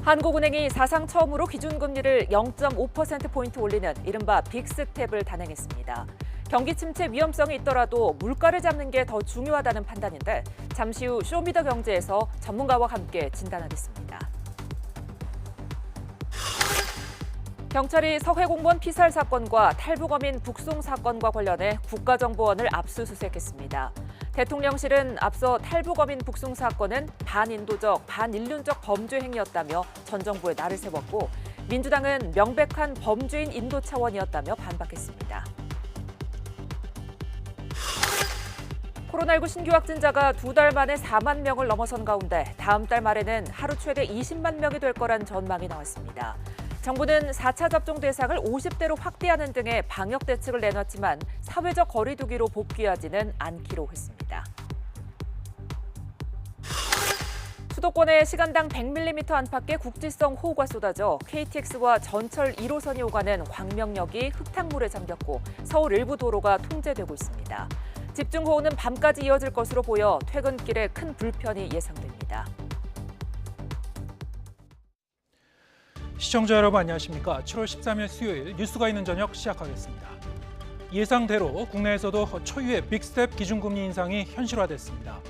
한국은행이 사상 처음으로 기준금리를 0.5%포인트 올리는 이른바 빅스텝을 단행했습니다. 경기 침체 위험성이 있더라도 물가를 잡는 게 더 중요하다는 판단인데 잠시 후 쇼미더경제에서 전문가와 함께 진단하겠습니다. 경찰이 서해공무원 피살 사건과 탈북어민 북송 사건과 관련해 국가정보원을 압수수색했습니다. 대통령실은 앞서 탈북어민 북송 사건은 반인도적, 반인륜적 범죄 행위였다며 전 정부에 날을 세웠고 민주당은 명백한 범죄인 인도 차원이었다며 반박했습니다. 코로나19 신규 확진자가 2달 만에 4만 명을 넘어선 가운데 다음 달 말에는 하루 최대 20만 명이 될 거란 전망이 나왔습니다. 정부는 4차 접종 대상을 50대로 확대하는 등의 방역 대책을 내놨지만 사회적 거리 두기로 복귀하지는 않기로 했습니다. 수도권에 시간당 100mm 안팎의 국지성 호우가 쏟아져 KTX와 전철 1호선이 오가는 광명역이 흙탕물에 잠겼고 서울 일부 도로가 통제되고 있습니다. 집중호우는 밤까지 이어질 것으로 보여 퇴근길에 큰 불편이 예상됩니다. 시청자 여러분 안녕하십니까? 7월 13일 수요일 뉴스가 있는 저녁 시작하겠습니다. 예상대로 국내에서도 초유의 빅스텝 기준금리 인상이 현실화됐습니다.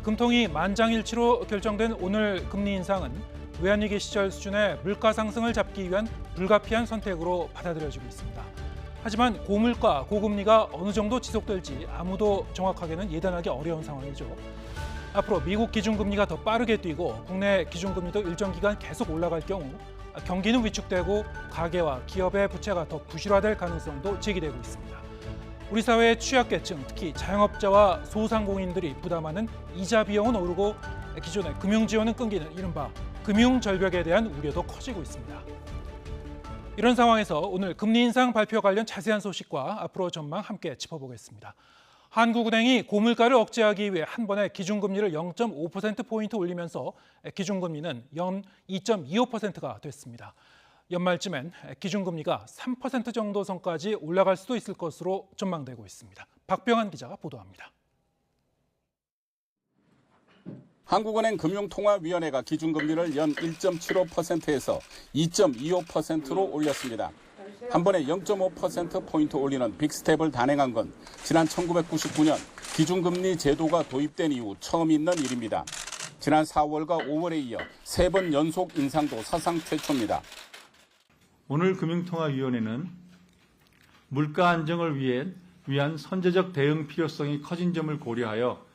금통위 만장일치로 결정된 오늘 금리 인상은 외환위기 시절 수준의 물가 상승을 잡기 위한 불가피한 선택으로 받아들여지고 있습니다. 하지만 고물가, 고금리가 어느 정도 지속될지 아무도 정확하게는 예단하기 어려운 상황이죠. 앞으로 미국 기준금리가 더 빠르게 뛰고 국내 기준금리도 일정 기간 계속 올라갈 경우 경기는 위축되고 가계와 기업의 부채가 더 부실화될 가능성도 제기되고 있습니다. 우리 사회의 취약계층, 특히 자영업자와 소상공인들이 부담하는 이자 비용은 오르고 기존의 금융 지원은 끊기는 이른바 금융 절벽에 대한 우려도 커지고 있습니다. 이런 상황에서 오늘 금리 인상 발표 관련 자세한 소식과 앞으로 전망 함께 짚어보겠습니다. 한국은행이 고물가를 억제하기 위해 한 번에 기준금리를 0.5%포인트 올리면서 기준금리는 연 2.25%가 됐습니다. 연말쯤엔 기준금리가 3% 정도 선까지 올라갈 수도 있을 것으로 전망되고 있습니다. 박병한 기자가 보도합니다. 한국은행 금융통화위원회가 기준금리를 연 1.75%에서 2.25%로 올렸습니다. 한 번에 0.5%포인트 올리는 빅스텝을 단행한 건 지난 1999년 기준금리 제도가 도입된 이후 처음 있는 일입니다. 지난 4월과 5월에 이어 3번 연속 인상도 사상 최초입니다. 오늘 금융통화위원회는 물가 안정을 위한 선제적 대응 필요성이 커진 점을 고려하여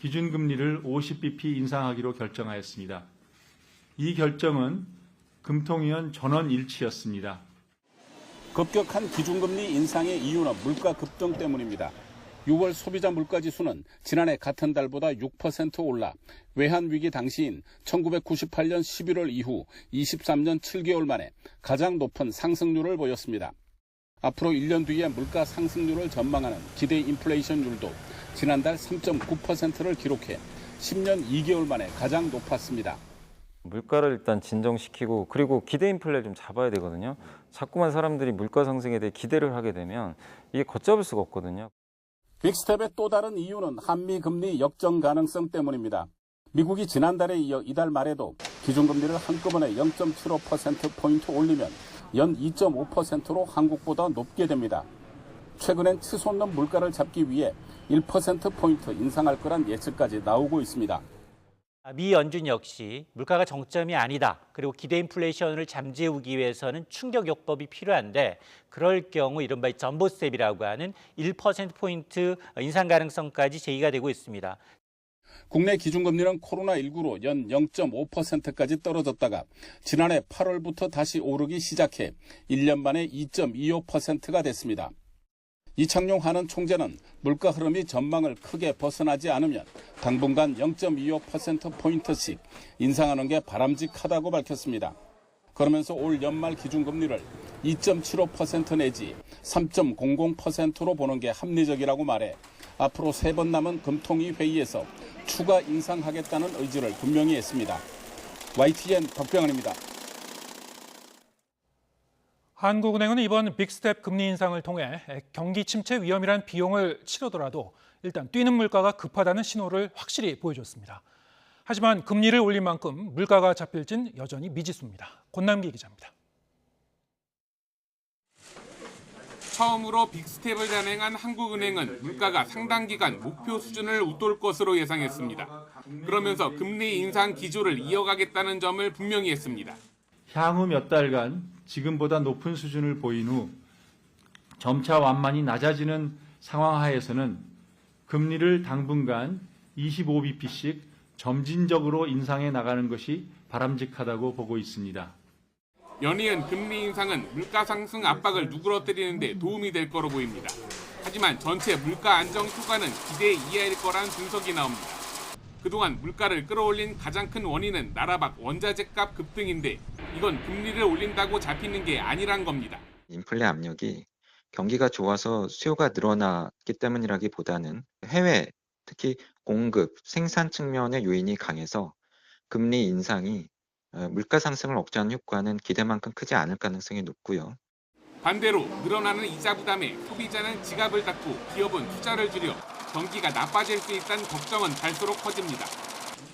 기준금리를 50bp 인상하기로 결정하였습니다. 이 결정은 금통위원 전원 일치였습니다. 급격한 기준금리 인상의 이유는 물가 급등 때문입니다. 6월 소비자 물가지수는 지난해 같은 달보다 6% 올라 외환위기 당시인 1998년 11월 이후 23년 7개월 만에 가장 높은 상승률을 보였습니다. 앞으로 1년 뒤에 물가 상승률을 전망하는 기대 인플레이션율도 지난달 3.9%를 기록해 10년 2개월 만에 가장 높았습니다. 물가를 일단 진정시키고 그리고 기대 인플레를 좀 잡아야 되거든요. 자꾸만 사람들이 물가 상승에 대해 기대를 하게 되면 이게 걷잡을 수가 없거든요. 빅스텝의 또 다른 이유는 한미 금리 역전 가능성 때문입니다. 미국이 지난달에 이어 이달 말에도 기준금리를 한꺼번에 0.75%포인트 올리면 연 2.5%로 한국보다 높게 됩니다. 최근엔 치솟는 물가를 잡기 위해 1%포인트 인상할 거란 예측까지 나오고 있습니다. 미 연준 역시 물가가 정점이 아니다. 그리고 기대 인플레이션을 잠재우기 위해서는 충격 요법이 필요한데 그럴 경우 이른바 전보스텝이라고 하는 1%포인트 인상 가능성까지 제기가 되고 있습니다. 국내 기준금리는 코로나19로 연 0.5%까지 떨어졌다가 지난해 8월부터 다시 오르기 시작해 1년 만에 2.25%가 됐습니다. 이창용 한은 총재는 물가 흐름이 전망을 크게 벗어나지 않으면 당분간 0.25%포인트씩 인상하는 게 바람직하다고 밝혔습니다. 그러면서 올 연말 기준금리를 2.75% 내지 3.00%로 보는 게 합리적이라고 말해 앞으로 3번 남은 금통위 회의에서 추가 인상하겠다는 의지를 분명히 했습니다. YTN 박병환입니다. 한국은행은 이번 빅스텝 금리 인상을 통해 경기 침체 위험이란 비용을 치르더라도 일단 뛰는 물가가 급하다는 신호를 확실히 보여줬습니다. 하지만 금리를 올린 만큼 물가가 잡힐진 여전히 미지수입니다. 권남기 기자입니다. 처음으로 빅스텝을 단행한 한국은행은 물가가 상당 기간 목표 수준을 웃돌 것으로 예상했습니다. 그러면서 금리 인상 기조를 이어가겠다는 점을 분명히 했습니다. 향후 몇 달간 지금보다 높은 수준을 보인 후 점차 완만히 낮아지는 상황 하에서는 금리를 당분간 25bp씩 점진적으로 인상해 나가는 것이 바람직하다고 보고 있습니다. 연이은 금리 인상은 물가 상승 압박을 누그러뜨리는 데 도움이 될 거로 보입니다. 하지만 전체 물가 안정 효과는 기대 이하일 거란 분석이 나옵니다. 그동안 물가를 끌어올린 가장 큰 원인은 나라 밖 원자재 값 급등인데 이건 금리를 올린다고 잡히는 게 아니란 겁니다. 인플레 압력이 경기가 좋아서 수요가 늘어났기 때문이라기보다는 해외, 특히 공급, 생산 측면의 요인이 강해서 금리 인상이 물가 상승을 억제하는 효과는 기대만큼 크지 않을 가능성이 높고요. 반대로 늘어나는 이자 부담에 소비자는 지갑을 닫고 기업은 투자를 줄여 경기가 나빠질 수 있다는 걱정은 갈수록 커집니다.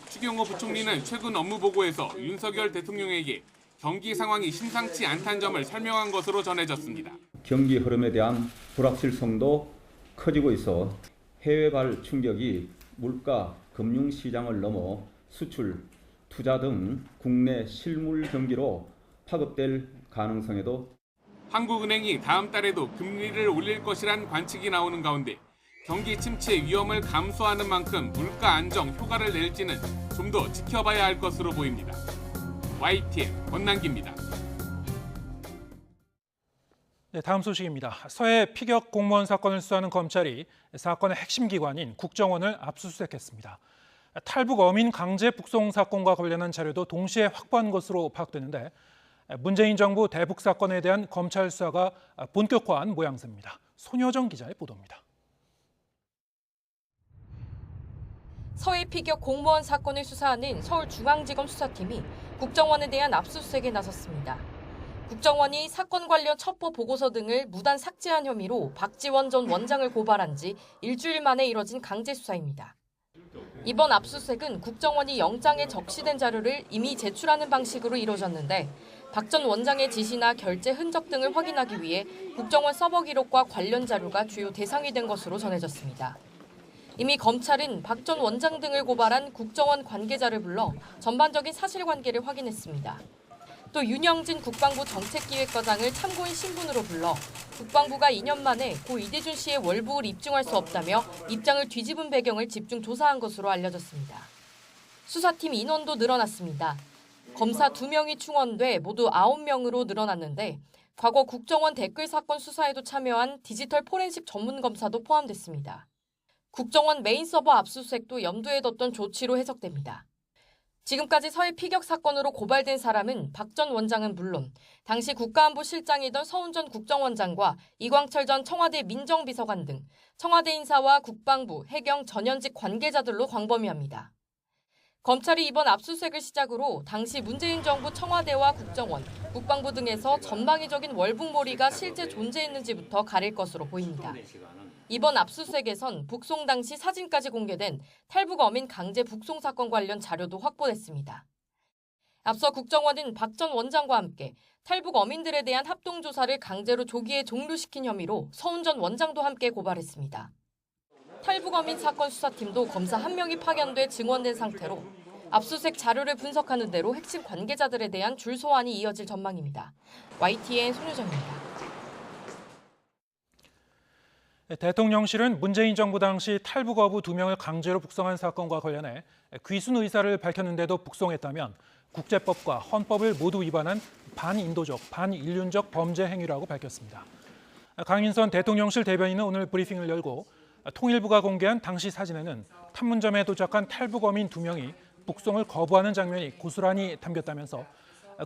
추경호 부총리는 최근 업무 보고에서 윤석열 대통령에게 경기 상황이 심상치 않다는 점을 설명한 것으로 전해졌습니다. 경기 흐름에 대한 불확실성도 커지고 있어 해외발 충격이 물가, 금융시장을 넘어 수출, 투자 등 국내 실물 경기로 파급될 가능성에도 한국은행이 다음 달에도 금리를 올릴 것이란 관측이 나오는 가운데 경기 침체 위험을 감수하는 만큼 물가 안정 효과를 낼지는 좀 더 지켜봐야 할 것으로 보입니다. YTN 권남기입니다. 네, 다음 소식입니다. 서해 피격 공무원 사건을 수사하는 검찰이 사건의 핵심 기관인 국정원을 압수수색했습니다. 탈북 어민 강제 북송 사건과 관련한 자료도 동시에 확보한 것으로 파악되는데 문재인 정부 대북 사건에 대한 검찰 수사가 본격화한 모양새입니다. 손여정 기자의 보도입니다. 서해 피격 공무원 사건을 수사하는 서울중앙지검 수사팀이 국정원에 대한 압수수색에 나섰습니다. 국정원이 사건 관련 첩보 보고서 등을 무단 삭제한 혐의로 박지원 전 원장을 고발한 지 일주일 만에 이뤄진 강제 수사입니다. 이번 압수수색은 국정원이 영장에 적시된 자료를 이미 제출하는 방식으로 이뤄졌는데 박 전 원장의 지시나 결제 흔적 등을 확인하기 위해 국정원 서버 기록과 관련 자료가 주요 대상이 된 것으로 전해졌습니다. 이미 검찰은 박 전 원장 등을 고발한 국정원 관계자를 불러 전반적인 사실관계를 확인했습니다. 또 윤영진 국방부 정책기획과장을 참고인 신분으로 불러 국방부가 2년 만에 고 이대준 씨의 월북을 입증할 수 없다며 입장을 뒤집은 배경을 집중 조사한 것으로 알려졌습니다. 수사팀 인원도 늘어났습니다. 검사 2명이 충원돼 모두 9명으로 늘어났는데 과거 국정원 댓글 사건 수사에도 참여한 디지털 포렌식 전문 검사도 포함됐습니다. 국정원 메인 서버 압수수색도 염두에 뒀던 조치로 해석됩니다. 지금까지 서해 피격 사건으로 고발된 사람은 박 전 원장은 물론 당시 국가안보실장이던 서훈 전 국정원장과 이광철 전 청와대 민정비서관 등 청와대 인사와 국방부, 해경 전현직 관계자들로 광범위합니다. 검찰이 이번 압수수색을 시작으로 당시 문재인 정부 청와대와 국정원, 국방부 등에서 전방위적인 월북몰이가 실제 존재했는지부터 가릴 것으로 보입니다. 이번 압수수색에선 북송 당시 사진까지 공개된 탈북 어민 강제 북송 사건 관련 자료도 확보됐습니다. 앞서 국정원은 박 전 원장과 함께 탈북 어민들에 대한 합동조사를 강제로 조기에 종료시킨 혐의로 서훈 전 원장도 함께 고발했습니다. 탈북 어민 사건 수사팀도 검사 1명이 파견돼 증원된 상태로 압수수색 자료를 분석하는 대로 핵심 관계자들에 대한 줄 소환이 이어질 전망입니다. YTN 손효정입니다. 대통령실은 문재인 정부 당시 탈북 어부 2명을 강제로 북송한 사건과 관련해 귀순 의사를 밝혔는데도 북송했다면 국제법과 헌법을 모두 위반한 반인도적, 반인륜적 범죄 행위라고 밝혔습니다. 강인선 대통령실 대변인은 오늘 브리핑을 열고 통일부가 공개한 당시 사진에는 판문점에 도착한 탈북 어민 2명이 북송을 거부하는 장면이 고스란히 담겼다면서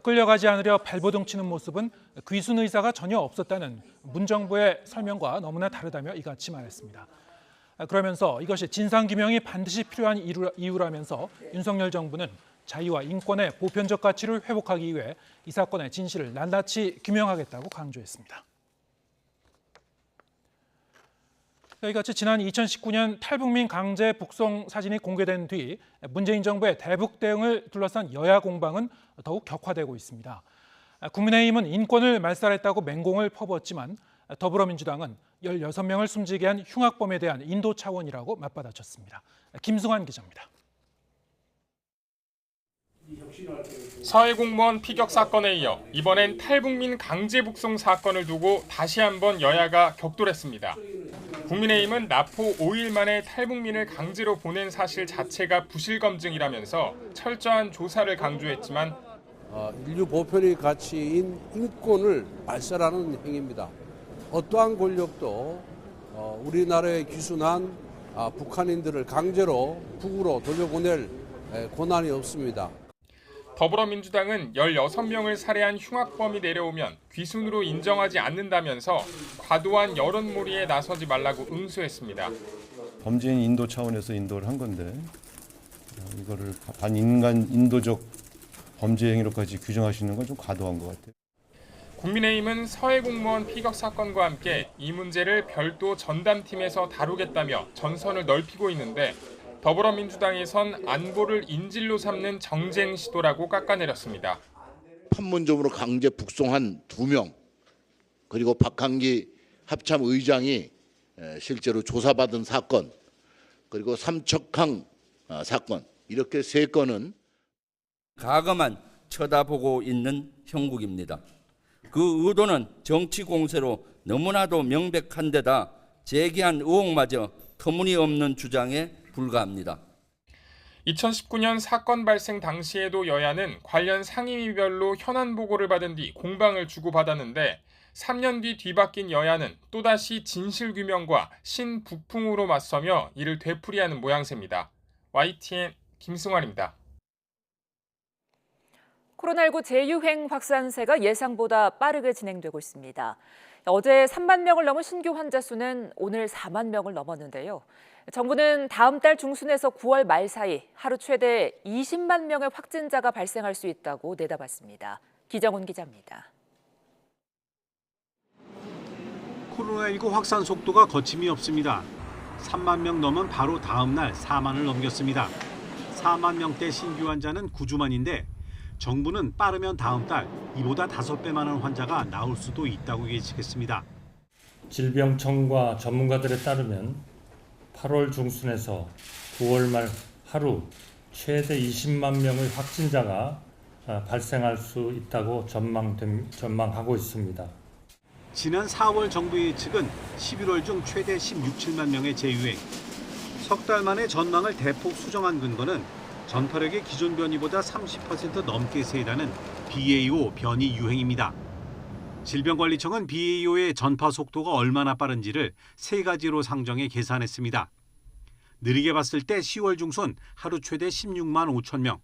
끌려가지 않으려 발버둥 치는 모습은 귀순 의사가 전혀 없었다는 문 정부의 설명과 너무나 다르다며 이같이 말했습니다. 그러면서 이것이 진상규명이 반드시 필요한 이유라면서 윤석열 정부는 자유와 인권의 보편적 가치를 회복하기 위해 이 사건의 진실을 낱낱이 규명하겠다고 강조했습니다. 이같이 지난 2019년 탈북민 강제 북송 사진이 공개된 뒤 문재인 정부의 대북 대응을 둘러싼 여야 공방은 더욱 격화되고 있습니다. 국민의힘은 인권을 말살했다고 맹공을 퍼부었지만 더불어민주당은 16명을 숨지게 한 흉악범에 대한 인도 차원이라고 맞받아쳤습니다. 김승환 기자입니다. 사회공무원 피격 사건에 이어 이번엔 탈북민 강제 북송 사건을 두고 다시 한번 여야가 격돌했습니다. 국민의힘은 납포 5일 만에 탈북민을 강제로 보낸 사실 자체가 부실검증이라면서 철저한 조사를 강조했지만 인류 보편의 가치인 인권을 말살하는 행위입니다. 어떠한 권력도 우리나라에 귀순한 북한인들을 강제로 북으로 돌려보낼 권한이 없습니다. 더불어민주당은 16명을 살해한 흉악범이 내려오면 귀순으로 인정하지 않는다면서 과도한 여론몰이에 나서지 말라고 응수했습니다. 범죄인 인도 차원에서 인도를 한 건데 이거를 반인간 인도적 범죄 행위로까지 규정하시는 건 좀 과도한 것 같아요. 국민의힘은 사회공무원 피격 사건과 함께 이 문제를 별도 전담팀에서 다루겠다며 전선을 넓히고 있는데 더불어민주당에선 안보를 인질로 삼는 정쟁 시도라고 깎아내렸습니다. 판문점으로 강제 북송한 2명 그리고 박한기 합참 의장이 실제로 조사받은 사건 그리고 삼척항 사건 이렇게 3건은 가가만 쳐다보고 있는 형국입니다. 그 의도는 정치 공세로 너무나도 명백한 데다 제기한 의혹마저 터무니없는 주장에 불과합니다. 2019년 사건 발생 당시에도 여야는 관련 상임위별로 현안 보고를 받은 뒤 공방을 주고받았는데 3년 뒤 뒤바뀐 여야는 또다시 진실규명과 신북풍으로 맞서며 이를 되풀이하는 모양새입니다. YTN 김승환입니다. 코로나19 재유행 확산세가 예상보다 빠르게 진행되고 있습니다. 어제 3만 명을 넘은 신규 환자 수는 오늘 4만 명을 넘었는데요. 정부는 다음 달 중순에서 9월 말 사이 하루 최대 20만 명의 확진자가 발생할 수 있다고 내다봤습니다. 기정훈 기자입니다. 코로나19 확산 속도가 거침이 없습니다. 3만 명 넘은 바로 다음 날 4만을 넘겼습니다. 4만 명대 신규 환자는 9주 만인데 정부는 빠르면 다음 달 이보다 5배 많은 환자가 나올 수도 있다고 예측했습니다. 질병청과 전문가들에 따르면 8월 중순에서 9월 말 하루 최대 20만 명의 확진자가 발생할 수 있다고 전망하고 있습니다. 지난 4월 정부 예측은 11월 중 최대 16, 7만 명의 재유행. 석 달 만에 전망을 대폭 수정한 근거는 전파력의 기존 변이보다 30% 넘게 세다는 BA.5 변이 유행입니다. 질병관리청은 BA.5의 전파 속도가 얼마나 빠른지를 3가지로 상정해 계산했습니다. 느리게 봤을 때 10월 중순 하루 최대 16만 5천 명,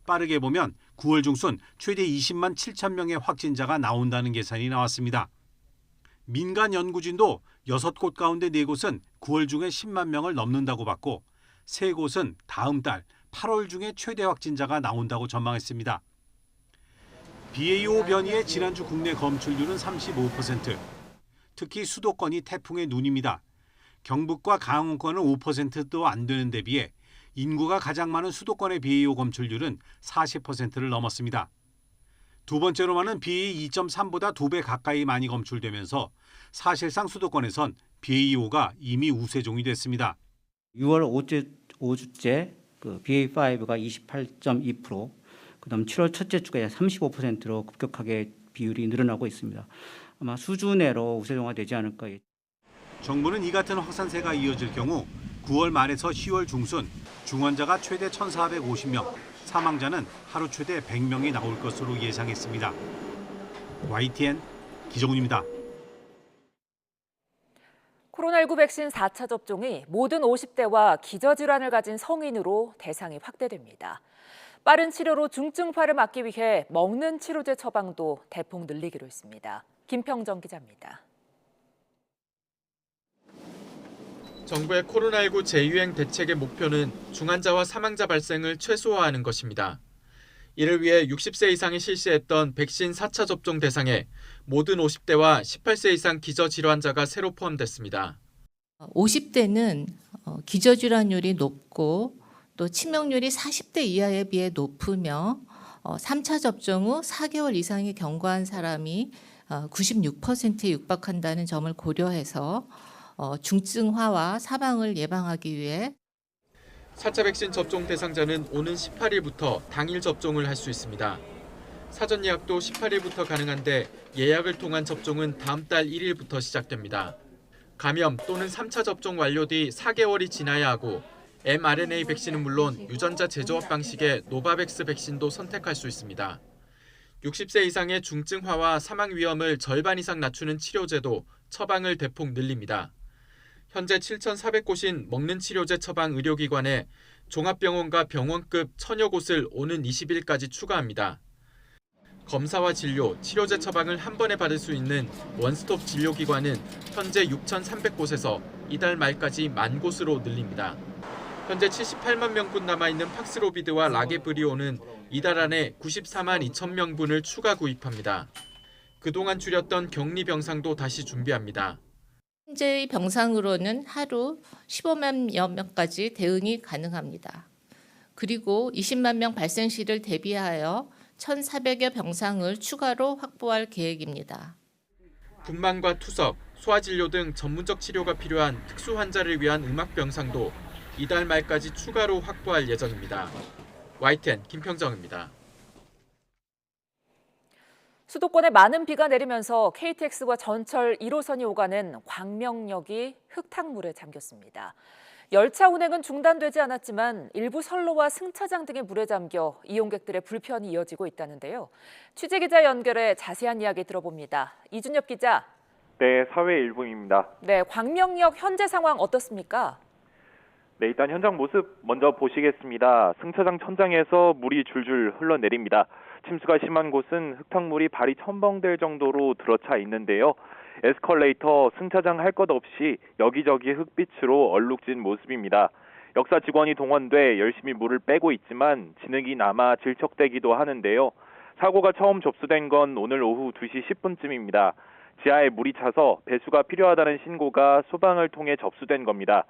빠르게 보면 9월 중순 최대 20만 7천 명의 확진자가 나온다는 계산이 나왔습니다. 민간 연구진도 6곳 가운데 4곳은 9월 중에 10만 명을 넘는다고 봤고 3곳은 다음 달 8월 중에 최대 확진자가 나온다고 전망했습니다. BA.5 변이의 지난주 국내 검출률은 35%. 특히 수도권이 태풍의 눈입니다. 경북과 강원권은 5%도 안 되는 데 비해 인구가 가장 많은 수도권의 BA.5 검출률은 40%를 넘었습니다. 두 번째로 많은 BA.2.3보다 2배 가까이 많이 검출되면서 사실상 수도권에선 BA.5가 이미 우세종이 됐습니다. 6월 5주째 BA.5가 28.2%, 그다음 7월 첫째 주가 35%로 급격하게 비율이 늘어나고 있습니다. 아마 수주 내로 우세종화되지 않을까. 정부는 이 같은 확산세가 이어질 경우 9월 말에서 10월 중순 중환자가 최대 1,450명, 사망자는 하루 최대 100명이 나올 것으로 예상했습니다. YTN 기정훈입니다. 코로나19 백신 4차 접종이 모든 50대와 기저질환을 가진 성인으로 대상이 확대됩니다. 빠른 치료로 중증화를 막기 위해 먹는 치료제 처방도 대폭 늘리기로 했습니다. 김평정 기자입니다. 정부의 코로나19 재유행 대책의 목표는 중환자와 사망자 발생을 최소화하는 것입니다. 이를 위해 60세 이상이 실시했던 백신 4차 접종 대상에 모든 50대와 18세 이상 기저질환자가 새로 포함됐습니다. 50대는 기저질환율이 높고 또 치명률이 40대 이하에 비해 높으며 3차 접종 후 4개월 이상이 경과한 사람이 96%에 육박한다는 점을 고려해서 중증화와 사망을 예방하기 위해 4차 백신 접종 대상자는 오는 18일부터 당일 접종을 할 수 있습니다. 사전 예약도 18일부터 가능한데 예약을 통한 접종은 다음 달 1일부터 시작됩니다. 감염 또는 3차 접종 완료 뒤 4개월이 지나야 하고 mRNA 백신은 물론 유전자 재조합 방식의 노바백스 백신도 선택할 수 있습니다. 60세 이상의 중증화와 사망 위험을 절반 이상 낮추는 치료제도 처방을 대폭 늘립니다. 현재 7,400곳인 먹는 치료제 처방 의료기관에 종합병원과 병원급 1,000여 곳을 오는 20일까지 추가합니다. 검사와 진료, 치료제 처방을 한 번에 받을 수 있는 원스톱 진료기관은 현재 6,300곳에서 이달 말까지 10,000곳으로 늘립니다. 현재 78만 명분 남아있는 팍스로비드와 라게브리오는 이달 안에 94만 2천 명분을 추가 구입합니다. 그동안 줄였던 격리 병상도 다시 준비합니다. 현재의 병상으로는 하루 15만여 명까지 대응이 가능합니다. 그리고 20만 명 발생 시를 대비하여 1,400여 병상을 추가로 확보할 계획입니다. 분만과 투석, 소아진료 등 전문적 치료가 필요한 특수 환자를 위한 음악 병상도 이달 말까지 추가로 확보할 예정입니다. YTN 김평정입니다. 수도권에 많은 비가 내리면서 KTX와 전철 1호선이 오가는 광명역이 흙탕물에 잠겼습니다. 열차 운행은 중단되지 않았지만 일부 선로와 승차장 등의 물에 잠겨 이용객들의 불편이 이어지고 있다는데요. 취재기자 연결해 자세한 이야기 들어봅니다. 이준엽 기자. 네, 사회일보입니다. 네, 광명역 현재 상황 어떻습니까? 네, 일단 현장 모습 먼저 보시겠습니다. 승차장 천장에서 물이 줄줄 흘러내립니다. 침수가 심한 곳은 흙탕물이 발이 첨벙될 정도로 들어차 있는데요. 에스컬레이터, 승차장 할 것 없이 여기저기 흙빛으로 얼룩진 모습입니다. 역사 직원이 동원돼 열심히 물을 빼고 있지만 진흙이 남아 질척대기도 하는데요. 사고가 처음 접수된 건 오늘 오후 2시 10분쯤입니다. 지하에 물이 차서 배수가 필요하다는 신고가 소방을 통해 접수된 겁니다.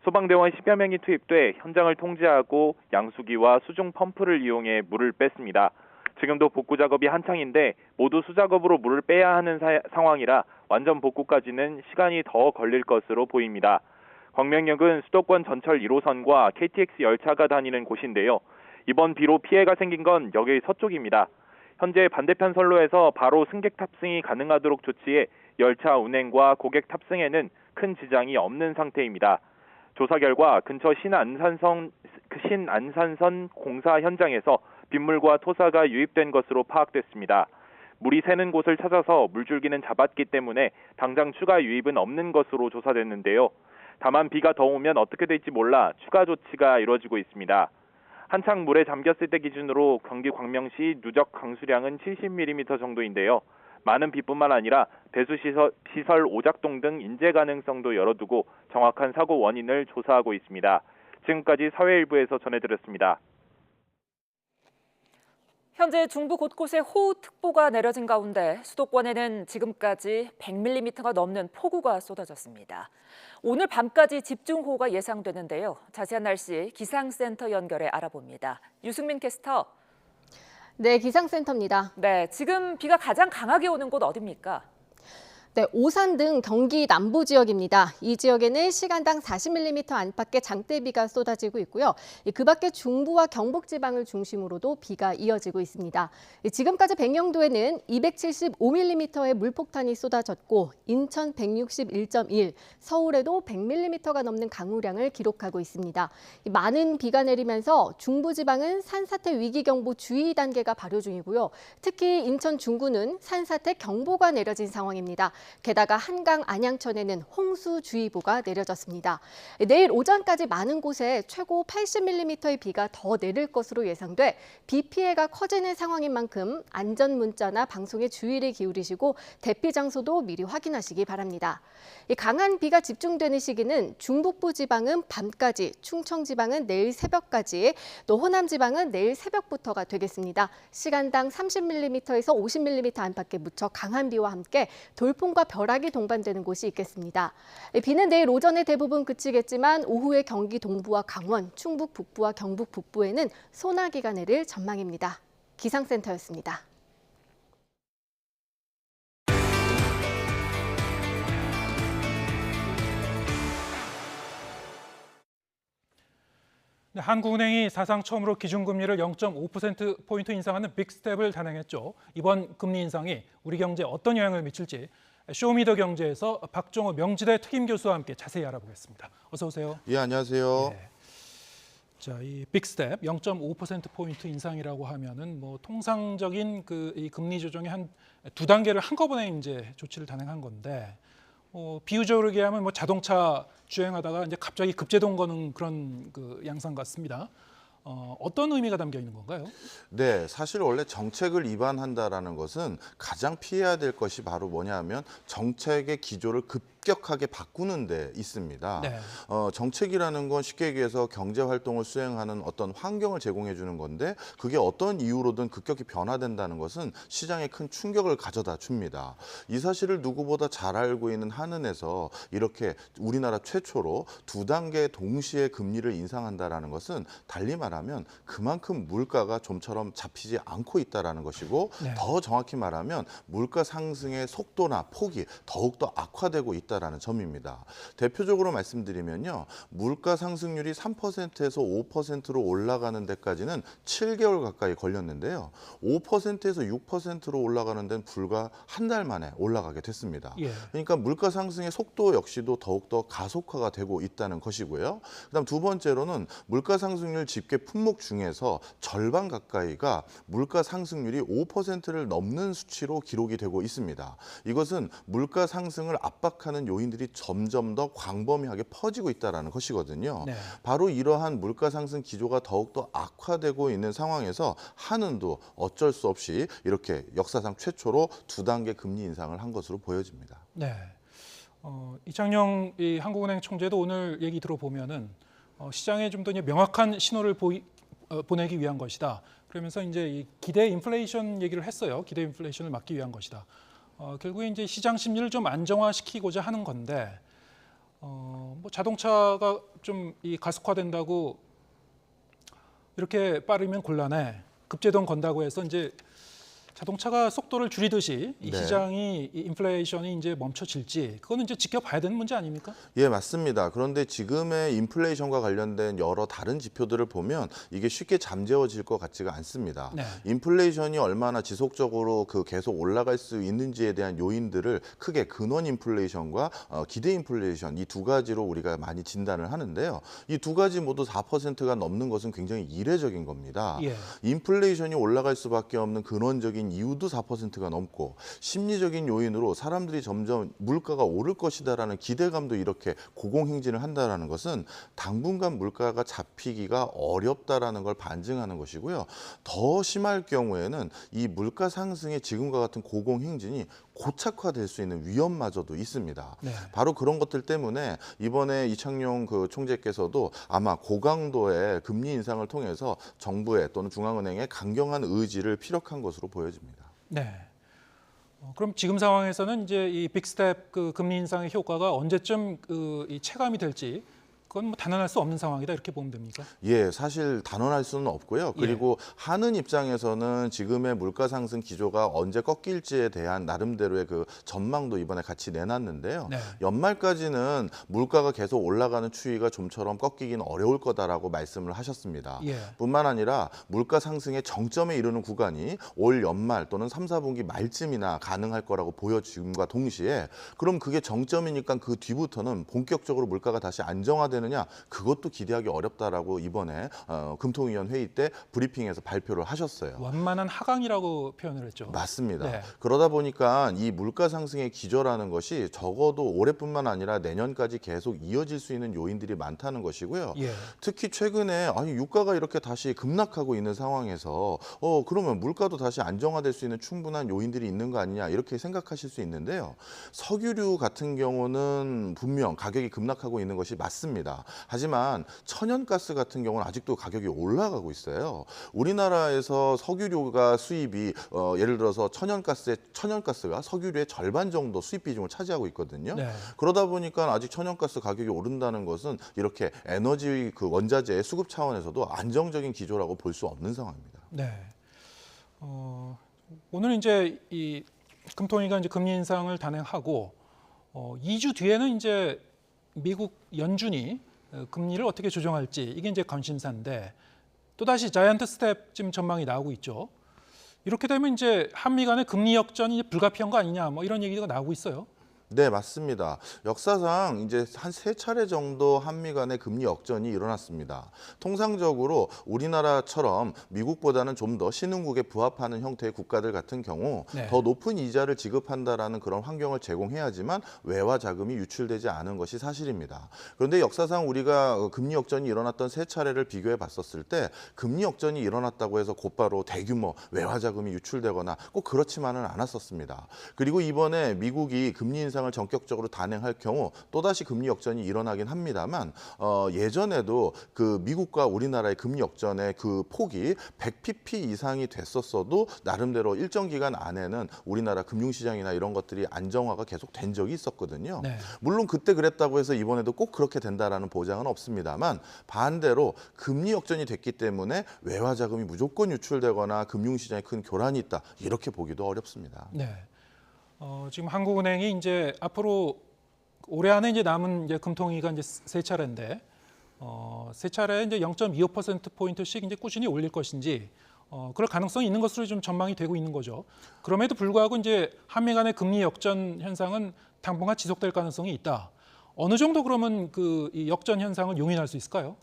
소방대원 10여 명이 투입돼 현장을 통제하고 양수기와 수중 펌프를 이용해 물을 뺐습니다. 지금도 복구 작업이 한창인데 모두 수작업으로 물을 빼야 하는 상황이라 완전 복구까지는 시간이 더 걸릴 것으로 보입니다. 광명역은 수도권 전철 1호선과 KTX 열차가 다니는 곳인데요. 이번 비로 피해가 생긴 건 역의 서쪽입니다. 현재 반대편 선로에서 바로 승객 탑승이 가능하도록 조치해 열차 운행과 고객 탑승에는 큰 지장이 없는 상태입니다. 조사 결과 근처 신안산선 공사 현장에서 빗물과 토사가 유입된 것으로 파악됐습니다. 물이 새는 곳을 찾아서 물줄기는 잡았기 때문에 당장 추가 유입은 없는 것으로 조사됐는데요. 다만 비가 더 오면 어떻게 될지 몰라 추가 조치가 이루어지고 있습니다. 한창 물에 잠겼을 때 기준으로 경기 광명시 누적 강수량은 70mm 정도인데요. 많은 비뿐만 아니라 배수시설 오작동 등 인재 가능성도 열어두고 정확한 사고 원인을 조사하고 있습니다. 지금까지 사회일보에서 전해드렸습니다. 현재 중부 곳곳에 호우특보가 내려진 가운데 수도권에는 지금까지 100mm가 넘는 폭우가 쏟아졌습니다. 오늘 밤까지 집중호우가 예상되는데요. 자세한 날씨 기상센터 연결해 알아봅니다. 유승민 캐스터. 네, 기상센터입니다. 네, 지금 비가 가장 강하게 오는 곳 어디입니까? 네, 오산 등 경기 남부 지역입니다. 이 지역에는 시간당 40mm 안팎의 장대비가 쏟아지고 있고요. 그 밖에 중부와 경북 지방을 중심으로도 비가 이어지고 있습니다. 지금까지 백령도에는 275mm의 물폭탄이 쏟아졌고 인천 161.1, 서울에도 100mm가 넘는 강우량을 기록하고 있습니다. 많은 비가 내리면서 중부 지방은 산사태 위기경보 주의 단계가 발효 중이고요. 특히 인천 중구는 산사태 경보가 내려진 상황입니다. 게다가 한강 안양천에는 홍수주의보가 내려졌습니다. 내일 오전까지 많은 곳에 최고 80mm의 비가 더 내릴 것으로 예상돼 비 피해가 커지는 상황인 만큼 안전 문자나 방송에 주의를 기울이시고 대피 장소도 미리 확인하시기 바랍니다. 강한 비가 집중되는 시기는 중북부 지방은 밤까지, 충청 지방은 내일 새벽까지, 또 호남 지방은 내일 새벽부터가 되겠습니다. 시간당 30mm에서 50mm 안팎의 무척 강한 비와 함께 돌풍과 바람과 벼락이 동반되는 곳이 있겠습니다. 비는 내일 오전에 대부분 그치겠지만 오후에 경기 동부와 강원, 충북 북부와 경북 북부에는 소나기가 내릴 전망입니다. 기상센터였습니다. 네, 한국은행이 사상 처음으로 기준금리를 0.5%포인트 인상하는 빅스텝을 단행했죠. 이번 금리 인상이 우리 경제에 어떤 영향을 미칠지 쇼미더경제에서 박종호 명지대 특임 교수와 함께 자세히 알아보겠습니다. 어서 오세요. 예, 안녕하세요. 네. 자, 이 빅스텝 0.5%포인트 인상이라고 하면은 뭐 통상적인 이 금리 조정의 한 두 단계를 한꺼번에 이제 조치를 단행한 건데 비유적으로 얘기하면 뭐 자동차 주행하다가 이제 갑자기 급제동 거는 그런 양상 같습니다. 어떤 의미가 담겨 있는 건가요? 네, 사실 원래 정책을 위반한다라는 것은 가장 피해야 될 것이 바로 뭐냐면 정책의 기조를 급격하게 바꾸는 데 있습니다. 네. 정책이라는 건 쉽게 얘기해서 경제 활동을 수행하는 어떤 환경을 제공해 주는 건데 그게 어떤 이유로든 급격히 변화된다는 것은 시장에 큰 충격을 가져다 줍니다. 이 사실을 누구보다 잘 알고 있는 한은에서 이렇게 우리나라 최초로 두 단계 동시에 금리를 인상한다라는 것은 달리 말하면 그만큼 물가가 좀처럼 잡히지 않고 있다라는 것이고 네. 더 정확히 말하면 물가 상승의 속도나 폭이 더욱더 악화되고 있다라는 점입니다. 대표적으로 말씀드리면요. 물가 상승률이 3%에서 5%로 올라가는 데까지는 7개월 가까이 걸렸는데요. 5%에서 6%로 올라가는 데는 불과 한 달 만에 올라가게 됐습니다. 예. 그러니까 물가 상승의 속도 역시도 더욱더 가속화가 되고 있다는 것이고요. 그다음 두 번째로는 물가 상승률 집계 품목 중에서 절반 가까이가 물가 상승률이 5%를 넘는 수치로 기록이 되고 있습니다. 이것은 물가 상승을 압박하는 요인들이 점점 더 광범위하게 퍼지고 있다는 것이거든요. 네. 바로 이러한 물가 상승 기조가 더욱더 악화되고 있는 상황에서 한은도 어쩔 수 없이 이렇게 역사상 최초로 두 단계 금리 인상을 한 것으로 보여집니다. 네. 이창용 한국은행 총재도 오늘 얘기 들어보면은 시장에 좀 더 명확한 신호를 보내기 위한 것이다. 그러면서 이제 이 기대 인플레이션 얘기를 했어요. 기대 인플레이션을 막기 위한 것이다. 결국에 이제 시장 심리를 좀 안정화시키고자 하는 건데, 뭐 자동차가 좀 가속화된다고 이렇게 빠르면 곤란해. 급제동 건다고 해서 이제 자동차가 속도를 줄이듯이 이 네. 시장이 이 인플레이션이 이제 멈춰질지 그거는 이제 지켜봐야 되는 문제 아닙니까? 예, 맞습니다. 그런데 지금의 인플레이션과 관련된 여러 다른 지표들을 보면 이게 쉽게 잠재워질 것 같지가 않습니다. 네. 인플레이션이 얼마나 지속적으로 계속 올라갈 수 있는지에 대한 요인들을 크게 근원 인플레이션과 기대 인플레이션 이 두 가지로 우리가 많이 진단을 하는데요. 이 두 가지 모두 4%가 넘는 것은 굉장히 이례적인 겁니다. 예. 인플레이션이 올라갈 수밖에 없는 근원적인 이유도 4%가 넘고 심리적인 요인으로 사람들이 점점 물가가 오를 것이다라는 기대감도 이렇게 고공행진을 한다라는 것은 당분간 물가가 잡히기가 어렵다라는 걸 반증하는 것이고요. 더 심할 경우에는 이 물가 상승의 지금과 같은 고공행진이 고착화될 수 있는 위험마저도 있습니다. 네. 바로 그런 것들 때문에 이번에 이창용 총재께서도 아마 고강도의 금리 인상을 통해서 정부의 또는 중앙은행의 강경한 의지를 피력한 것으로 보여집니다. 네. 그럼 지금 상황에서는 이제 이 빅스텝 금리 인상의 효과가 언제쯤 이 체감이 될지 그건 뭐 단언할 수 없는 상황이다 이렇게 보면 됩니까? 예, 사실 단언할 수는 없고요. 그리고 한은 입장에서는 지금의 물가 상승 기조가 언제 꺾일지에 대한 나름대로의 전망도 이번에 같이 내놨는데요. 네. 연말까지는 물가가 계속 올라가는 추이가 좀처럼 꺾이기는 어려울 거다라고 말씀을 하셨습니다. 예. 뿐만 아니라 물가 상승의 정점에 이르는 구간이 올 연말 또는 3, 4분기 말쯤이나 가능할 거라고 보여짐과 동시에 그럼 그게 정점이니까 그 뒤부터는 본격적으로 물가가 다시 안정화되는 그것도 기대하기 어렵다라고 이번에 금통위원 회의 때 브리핑에서 발표를 하셨어요. 완만한 하강이라고 표현을 했죠. 맞습니다. 네. 그러다 보니까 이 물가 상승의 기조라는 것이 적어도 올해뿐만 아니라 내년까지 계속 이어질 수 있는 요인들이 많다는 것이고요. 예. 특히 최근에 유가가 이렇게 다시 급락하고 있는 상황에서 그러면 물가도 다시 안정화될 수 있는 충분한 요인들이 있는 거 아니냐 이렇게 생각하실 수 있는데요. 석유류 같은 경우는 분명 가격이 급락하고 있는 것이 맞습니다. 있습니다. 하지만 천연가스 같은 경우는 아직도 가격이 올라가고 있어요. 우리나라에서 석유류가 수입이 예를 들어서 천연가스가 석유류의 절반 정도 수입 비중을 차지하고 있거든요. 네. 그러다 보니까 아직 천연가스 가격이 오른다는 것은 이렇게 에너지 그 원자재 수급 차원에서도 안정적인 기조라고 볼 수 없는 상황입니다. 네. 오늘 이제 이 금통위가 이제 금리 인상을 단행하고 2주 뒤에는 이제 미국 연준이 금리를 어떻게 조정할지 이게 이제 관심사인데 또다시 자이언트 스텝 지금 전망이 나오고 있죠. 이렇게 되면 이제 한미 간의 금리 역전이 불가피한 거 아니냐 뭐 이런 얘기가 나오고 있어요. 네, 맞습니다. 역사상 이제 한 3차례 정도 한미 간의 금리 역전이 일어났습니다. 통상적으로 우리나라처럼 미국보다는 좀 더 신흥국에 부합하는 형태의 국가들 같은 경우 네. 더 높은 이자를 지급한다라는 그런 환경을 제공해야지만 외화 자금이 유출되지 않은 것이 사실입니다. 그런데 역사상 우리가 금리 역전이 일어났던 3차례를 비교해 봤었을 때 금리 역전이 일어났다고 해서 곧바로 대규모 외화 자금이 유출되거나 꼭 그렇지만은 않았었습니다. 그리고 이번에 미국이 금리 인상을 전격적으로 단행할 경우 또다시 금리 역전이 일어나긴 합니다만 예전에도 그 미국과 우리나라의 금리 역전의 그 폭이 100pp 이상이 됐었어도 나름대로 일정 기간 안에는 우리나라 금융시장이나 이런 것들이 안정화가 계속 된 적이 있었거든요. 네. 물론 그때 그랬다고 해서 이번에도 꼭 그렇게 된다라는 보장은 없습니다만 반대로 금리 역전이 됐기 때문에 외화 자금이 무조건 유출되거나 금융시장에 큰 교란이 있다 이렇게 보기도 어렵습니다. 네. 지금 한국은행이 이제 앞으로 올해 안에 이제 남은 이제 금통위가 이제 3차례인데 3차례 이제 0.25%포인트씩 이제 꾸준히 올릴 것인지 그럴 가능성이 있는 것으로 좀 전망이 되고 있는 거죠. 그럼에도 불구하고 이제 한미 간의 금리 역전 현상은 당분간 지속될 가능성이 있다. 어느 정도 그러면 그 이 역전 현상을 용인할 수 있을까요?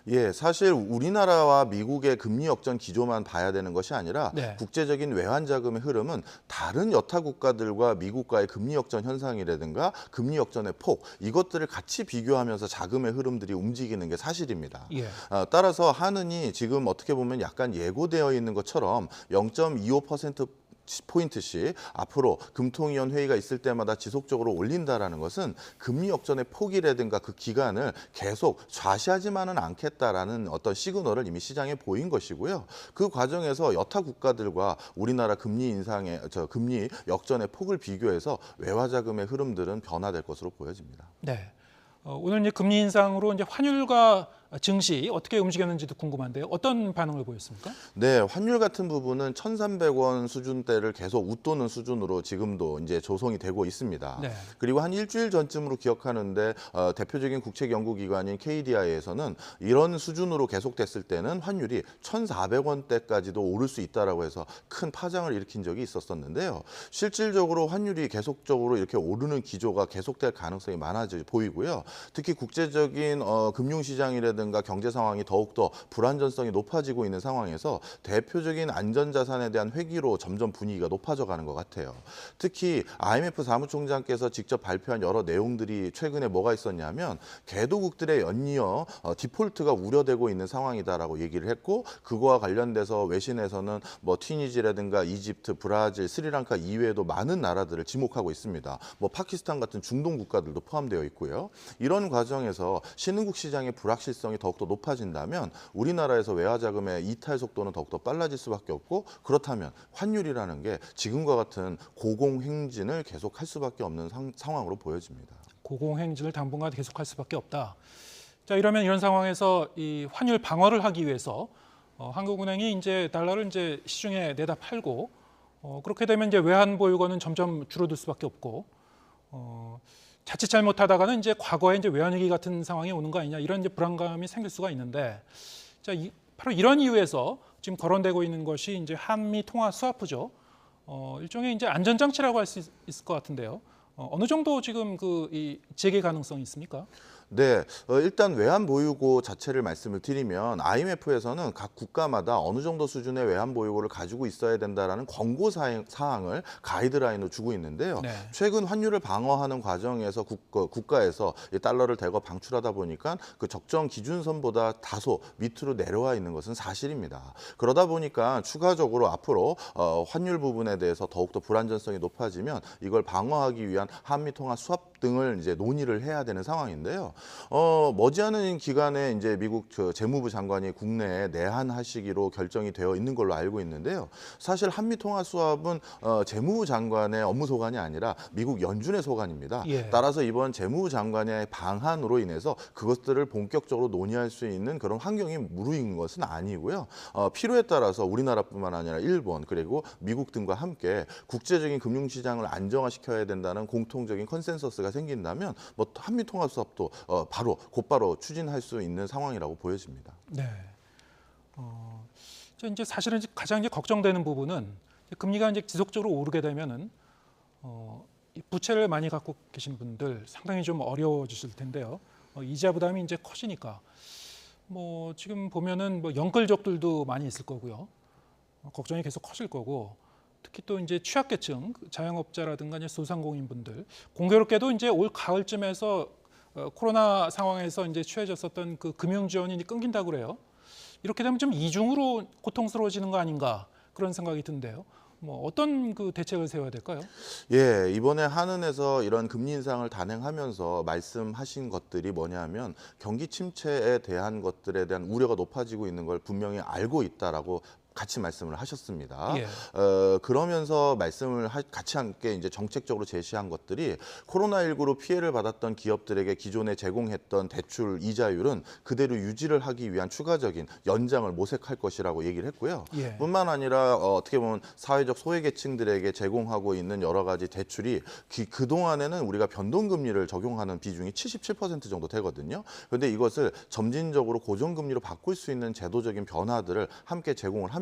예, 사실 우리나라와 미국의 금리 역전 기조만 봐야 되는 것이 아니라 네. 국제적인 외환 자금의 흐름은 다른 여타 국가들과 미국과의 금리 역전 현상이라든가 금리 역전의 폭 이것들을 같이 비교하면서 자금의 흐름들이 움직이는 게 사실입니다. 예. 따라서 한은이 지금 어떻게 보면 약간 예고되어 있는 것처럼 0.25%포인트씩 앞으로 금통위원 회의가 있을 때마다 지속적으로 올린다라는 것은 금리 역전의 폭이라든가 그 기간을 계속 좌시하지만은 않겠다라는 어떤 시그널을 이미 시장에 보인 것이고요. 그 과정에서 여타 국가들과 우리나라 금리 역전의 폭을 비교해서 외화 자금의 흐름들은 변화될 것으로 보여집니다. 네. 오늘 이제 금리 인상으로 이제 환율과 증시 어떻게 움직였는지도 궁금한데요. 어떤 반응을 보였습니까? 네, 환율 같은 부분은 1,300원 수준대를 계속 웃도는 수준으로 지금도 이제 조성이 되고 있습니다. 네. 그리고 한 일주일 전쯤으로 기억하는데 대표적인 국책 연구기관인 KDI에서는 이런 수준으로 계속됐을 때는 환율이 1,400원대까지도 오를 수 있다라고 해서 큰 파장을 일으킨 적이 있었었는데요. 실질적으로 환율이 계속적으로 이렇게 오르는 기조가 계속될 가능성이 많아져 보이고요. 특히 국제적인 금융시장이라든가 경제 상황이 더욱더 불안전성이 높아지고 있는 상황에서 대표적인 안전자산에 대한 회귀로 점점 분위기가 높아져 가는 것 같아요. 특히 IMF 사무총장께서 직접 발표한 여러 내용들이 최근에 뭐가 있었냐면 개도국들의 연이어 디폴트가 우려되고 있는 상황이다라고 얘기를 했고 그거와 관련돼서 외신에서는 뭐 튀니지라든가 이집트, 브라질, 스리랑카 이외에도 많은 나라들을 지목하고 있습니다. 뭐 파키스탄 같은 중동 국가들도 포함되어 있고요. 이런 과정에서 신흥국 시장의 불확실성이 더욱더 높아진다면 우리나라에서 외화자금의 이탈 속도는 더욱더 빨라질 수밖에 없고 그렇다면 환율이라는 게 지금과 같은 고공행진을 계속할 수밖에 없는 상황으로 보여집니다. 고공행진을 당분간 계속할 수밖에 없다. 자, 이러면 이런 상황에서 이 환율 방어를 하기 위해서 한국은행이 이제 달러를 이제 시중에 내다 팔고 그렇게 되면 이제 외환 보유고는 점점 줄어들 수밖에 없고 자칫 잘못하다가는 이제 과거에 이제 외환위기 같은 상황이 오는 거 아니냐 이런 이제 불안감이 생길 수가 있는데 자, 바로 이런 이유에서 지금 거론되고 있는 것이 이제 한미 통화 스와프죠. 일종의 이제 안전장치라고 할 수 있을 것 같은데요. 어느 정도 지금 이 재개 가능성이 있습니까? 네, 일단 외환 보유고 자체를 말씀을 드리면 IMF에서는 각 국가마다 어느 정도 수준의 외환 보유고를 가지고 있어야 된다라는 권고 사항을 가이드라인으로 주고 있는데요. 네. 최근 환율을 방어하는 과정에서 국가에서 이 달러를 대거 방출하다 보니까 그 적정 기준선보다 다소 밑으로 내려와 있는 것은 사실입니다. 그러다 보니까 추가적으로 앞으로 환율 부분에 대해서 더욱더 불안전성이 높아지면 이걸 방어하기 위한 한미 통화 수합 등을 이제 논의를 해야 되는 상황인데요. 머지않은 기간에 이제 미국 재무부 장관이 국내에 내한하시기로 결정이 되어 있는 걸로 알고 있는데요. 사실 한미 통화 수합은 재무부 장관의 업무 소관이 아니라 미국 연준의 소관입니다. 예. 따라서 이번 재무부 장관의 방한으로 인해서 그것들을 본격적으로 논의할 수 있는 그런 환경이 무르익은 것은 아니고요. 필요에 따라서 우리나라뿐만 아니라 일본 그리고 미국 등과 함께 국제적인 금융시장을 안정화시켜야 된다는 공통적인 컨센서스가 생긴다면 뭐 한미 통화 수합도 곧바로 추진할 수 있는 상황이라고 보여집니다. 네. 이제 사실은 가장 이제 걱정되는 부분은 금리가 이제 지속적으로 오르게 되면은 이 부채를 많이 갖고 계신 분들 상당히 좀 어려워지실 텐데요. 이자 부담이 이제 커지니까 뭐 지금 보면은 뭐 영끌족들도 많이 있을 거고요. 걱정이 계속 커질 거고. 특히 또 이제 취약계층, 자영업자라든가 이제 소상공인분들, 공교롭게도 이제 올 가을쯤에서 코로나 상황에서 이제 취해졌었던 그 금융 지원이 끊긴다고 그래요. 이렇게 되면 좀 이중으로 고통스러워지는 거 아닌가 그런 생각이 드는데요. 뭐 어떤 그 대책을 세워야 될까요? 예, 이번에 한은에서 이런 금리 인상을 단행하면서 말씀하신 것들이 뭐냐면 경기 침체에 대한 것들에 대한 우려가 높아지고 있는 걸 분명히 알고 있다라고 같이 말씀을 하셨습니다. 예. 그러면서 말씀을 같이 함께 이제 정책적으로 제시한 것들이 코로나19로 피해를 받았던 기업들에게 기존에 제공했던 대출 이자율은 그대로 유지를 하기 위한 추가적인 연장을 모색할 것이라고 얘기를 했고요. 예. 뿐만 아니라 어떻게 보면 사회적 소외계층들에게 제공하고 있는 여러 가지 대출이 그동안에는 우리가 변동금리를 적용하는 비중이 77% 정도 되거든요. 그런데 이것을 점진적으로 고정금리로 바꿀 수 있는 제도적인 변화들을 함께 제공을 하면서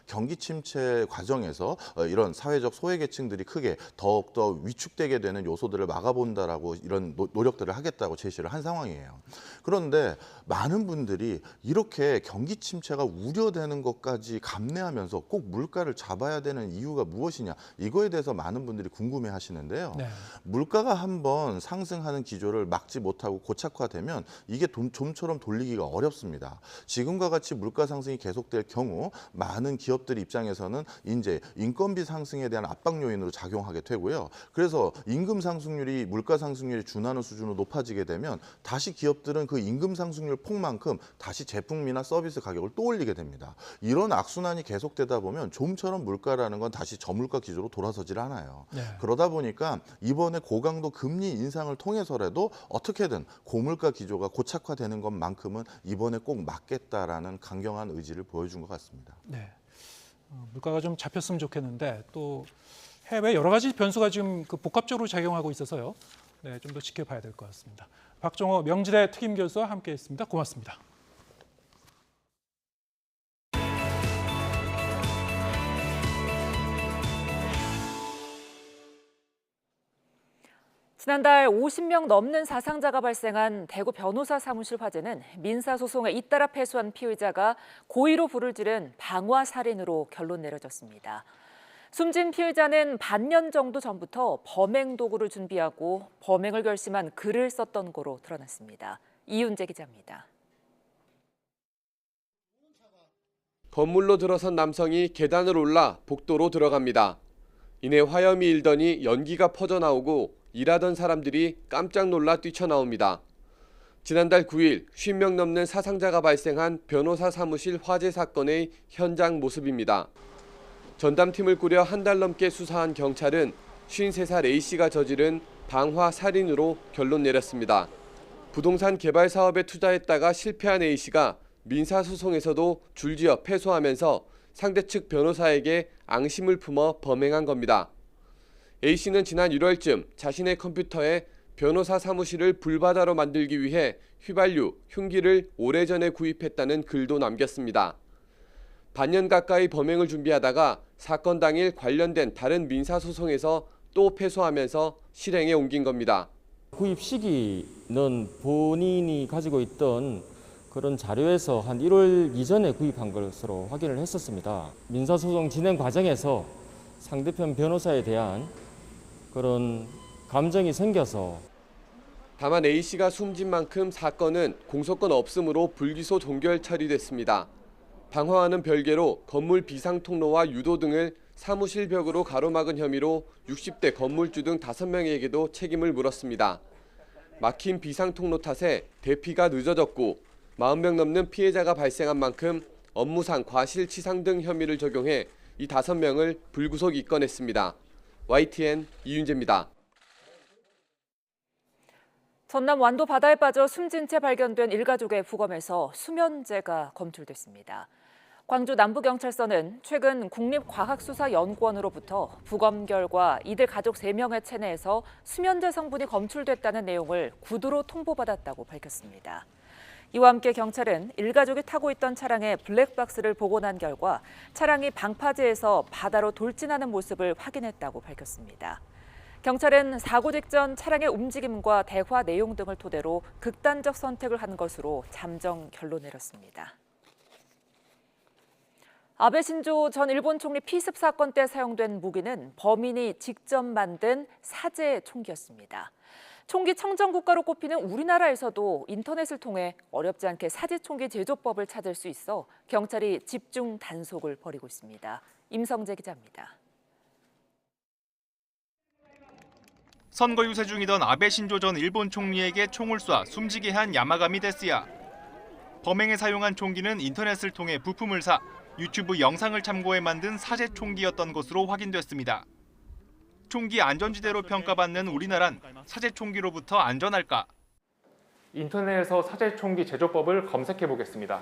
경기 침체 과정에서 이런 사회적 소외계층들이 크게 더욱더 위축되게 되는 요소들을 막아본다라고 이런 노력들을 하겠다고 제시를 한 상황이에요. 그런데 많은 분들이 이렇게 경기 침체가 우려되는 것까지 감내하면서 꼭 물가를 잡아야 되는 이유가 무엇이냐 이거에 대해서 많은 분들이 궁금해하시는데요. 네. 물가가 한번 상승하는 기조를 막지 못하고 고착화되면 이게 좀처럼 돌리기가 어렵습니다. 지금과 같이 물가 상승이 계속될 경우 많은 기업들 입장에서는 이제 인건비 상승에 대한 압박 요인으로 작용하게 되고요. 그래서 임금 상승률이 물가 상승률이 준하는 수준으로 높아지게 되면 다시 기업들은 그 임금 상승률 폭만큼 다시 제품이나 서비스 가격을 또 올리게 됩니다. 이런 악순환이 계속되다 보면 좀처럼 물가라는 건 다시 저물가 기조로 돌아서질 않아요. 네. 그러다 보니까 이번에 고강도 금리 인상을 통해서라도 어떻게든 고물가 기조가 고착화되는 것만큼은 이번에 꼭 막겠다라는 강경한 의지를 보여준 것 같습니다. 네. 물가가 좀 잡혔으면 좋겠는데 또 해외 여러 가지 변수가 지금 그 복합적으로 작용하고 있어서요. 네, 좀 더 지켜봐야 될 것 같습니다. 박종호 명지대 특임 교수와 함께했습니다. 고맙습니다. 지난달 50명 넘는 사상자가 발생한 대구 변호사 사무실 화재는 민사소송에 잇따라 패소한 피의자가 고의로 불을 지른 방화살인으로 결론 내려졌습니다. 숨진 피의자는 반년 정도 전부터 범행 도구를 준비하고 범행을 결심한 글을 썼던 거로 드러났습니다. 이윤재 기자입니다. 건물로 들어선 남성이 계단을 올라 복도로 들어갑니다. 이내 화염이 일더니 연기가 퍼져나오고 일하던 사람들이 깜짝 놀라 뛰쳐나옵니다. 지난달 9일 50명 넘는 사상자가 발생한 변호사 사무실 화재 사건의 현장 모습입니다. 전담팀을 꾸려 한 달 넘게 수사한 경찰은 53살 A씨가 저지른 방화 살인으로 결론 내렸습니다. 부동산 개발 사업에 투자했다가 실패한 A씨가 민사소송에서도 줄지어 패소하면서 상대 측 변호사에게 앙심을 품어 범행한 겁니다. A씨는 지난 1월쯤 자신의 컴퓨터에 변호사 사무실을 불바다로 만들기 위해 휘발유, 흉기를 오래전에 구입했다는 글도 남겼습니다. 반년 가까이 범행을 준비하다가 사건 당일 관련된 다른 민사소송에서 또 패소하면서 실행에 옮긴 겁니다. 구입 시기는 본인이 가지고 있던 그런 자료에서 한 1월 이전에 구입한 것으로 확인을 했었습니다. 민사소송 진행 과정에서 상대편 변호사에 대한 그런 감정이 생겨서 다만 A씨가 숨진 만큼 사건은 공소권 없음으로 불기소 종결 처리됐습니다. 방화와는 별개로 건물 비상통로와 유도 등을 사무실 벽으로 가로막은 혐의로 60대 건물주 등 5명에게도 책임을 물었습니다. 막힌 비상통로 탓에 대피가 늦어졌고 40명 넘는 피해자가 발생한 만큼 업무상 과실치상 등 혐의를 적용해 이 5명을 불구속 입건했습니다. YTN 이윤재입니다. 전남 완도 바다에 빠져 숨진 채 발견된 일가족의 부검에서 수면제가 검출됐습니다. 광주 남부경찰서는 최근 국립과학수사연구원으로부터 부검 결과 이들 가족 3명의 체내에서 수면제 성분이 검출됐다는 내용을 구두로 통보받았다고 밝혔습니다. 이와 함께 경찰은 일가족이 타고 있던 차량에 블랙박스를 복원한 결과 차량이 방파제에서 바다로 돌진하는 모습을 확인했다고 밝혔습니다. 경찰은 사고 직전 차량의 움직임과 대화 내용 등을 토대로 극단적 선택을 한 것으로 잠정 결론 내렸습니다. 아베 신조 전 일본 총리 피습 사건 때 사용된 무기는 범인이 직접 만든 사제 총기였습니다. 총기 청정 국가로 꼽히는 우리나라에서도 인터넷을 통해 어렵지 않게 사제 총기 제조법을 찾을 수 있어 경찰이 집중 단속을 벌이고 있습니다. 임성재 기자입니다. 선거 유세 중이던 아베 신조 전 일본 총리에게 총을 쏴 숨지게 한 야마가미 데스야. 범행에 사용한 총기는 인터넷을 통해 부품을 사 유튜브 영상을 참고해 만든 사제 총기였던 것으로 확인됐습니다. 총기 안전지대로 평가받는 우리나라는 사제 총기로부터 안전할까? 인터넷에서 사제 총기 제조법을 검색해 보겠습니다.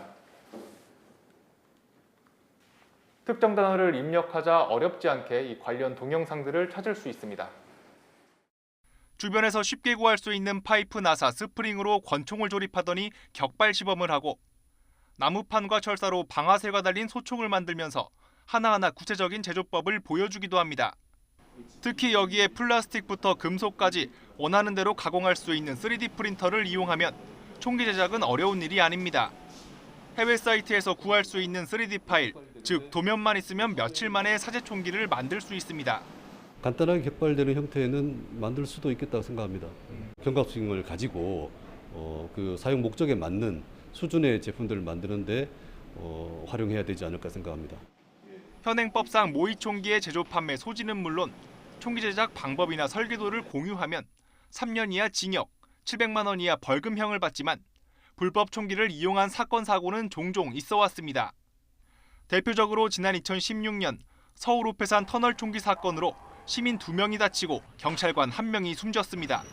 특정 단어를 입력하자 어렵지 않게 이 관련 동영상들을 찾을 수 있습니다. 주변에서 쉽게 구할 수 있는 파이프 나사 스프링으로 권총을 조립하더니 격발 시범을 하고 나무판과 철사로 방아쇠가 달린 소총을 만들면서 하나하나 구체적인 제조법을 보여주기도 합니다. 특히 여기에 플라스틱부터 금속까지 원하는 대로 가공할 수 있는 3D 프린터를 이용하면 총기 제작은 어려운 일이 아닙니다. 해외 사이트에서 구할 수 있는 3D 파일, 즉 도면만 있으면 며칠 만에 사제 총기를 만들 수 있습니다. 간단하게 격발되는 형태는 만들 수도 있겠다고 생각합니다. 견갑스윙을 가지고 그 사용 목적에 맞는 수준의 제품들을 만드는데 활용해야 되지 않을까 생각합니다. 현행법상 모의 총기의 제조 판매 소지는 물론 총기 제작 방법이나 설계도를 공유하면 3년 이하 징역, 700만 원 이하 벌금형을 받지만 불법 총기를 이용한 사건 사고는 종종 있어 왔습니다. 대표적으로 지난 2016년 서울 오페산 터널 총기 사건으로 시민 2명이 다치고 경찰관 1명이 숨졌습니다.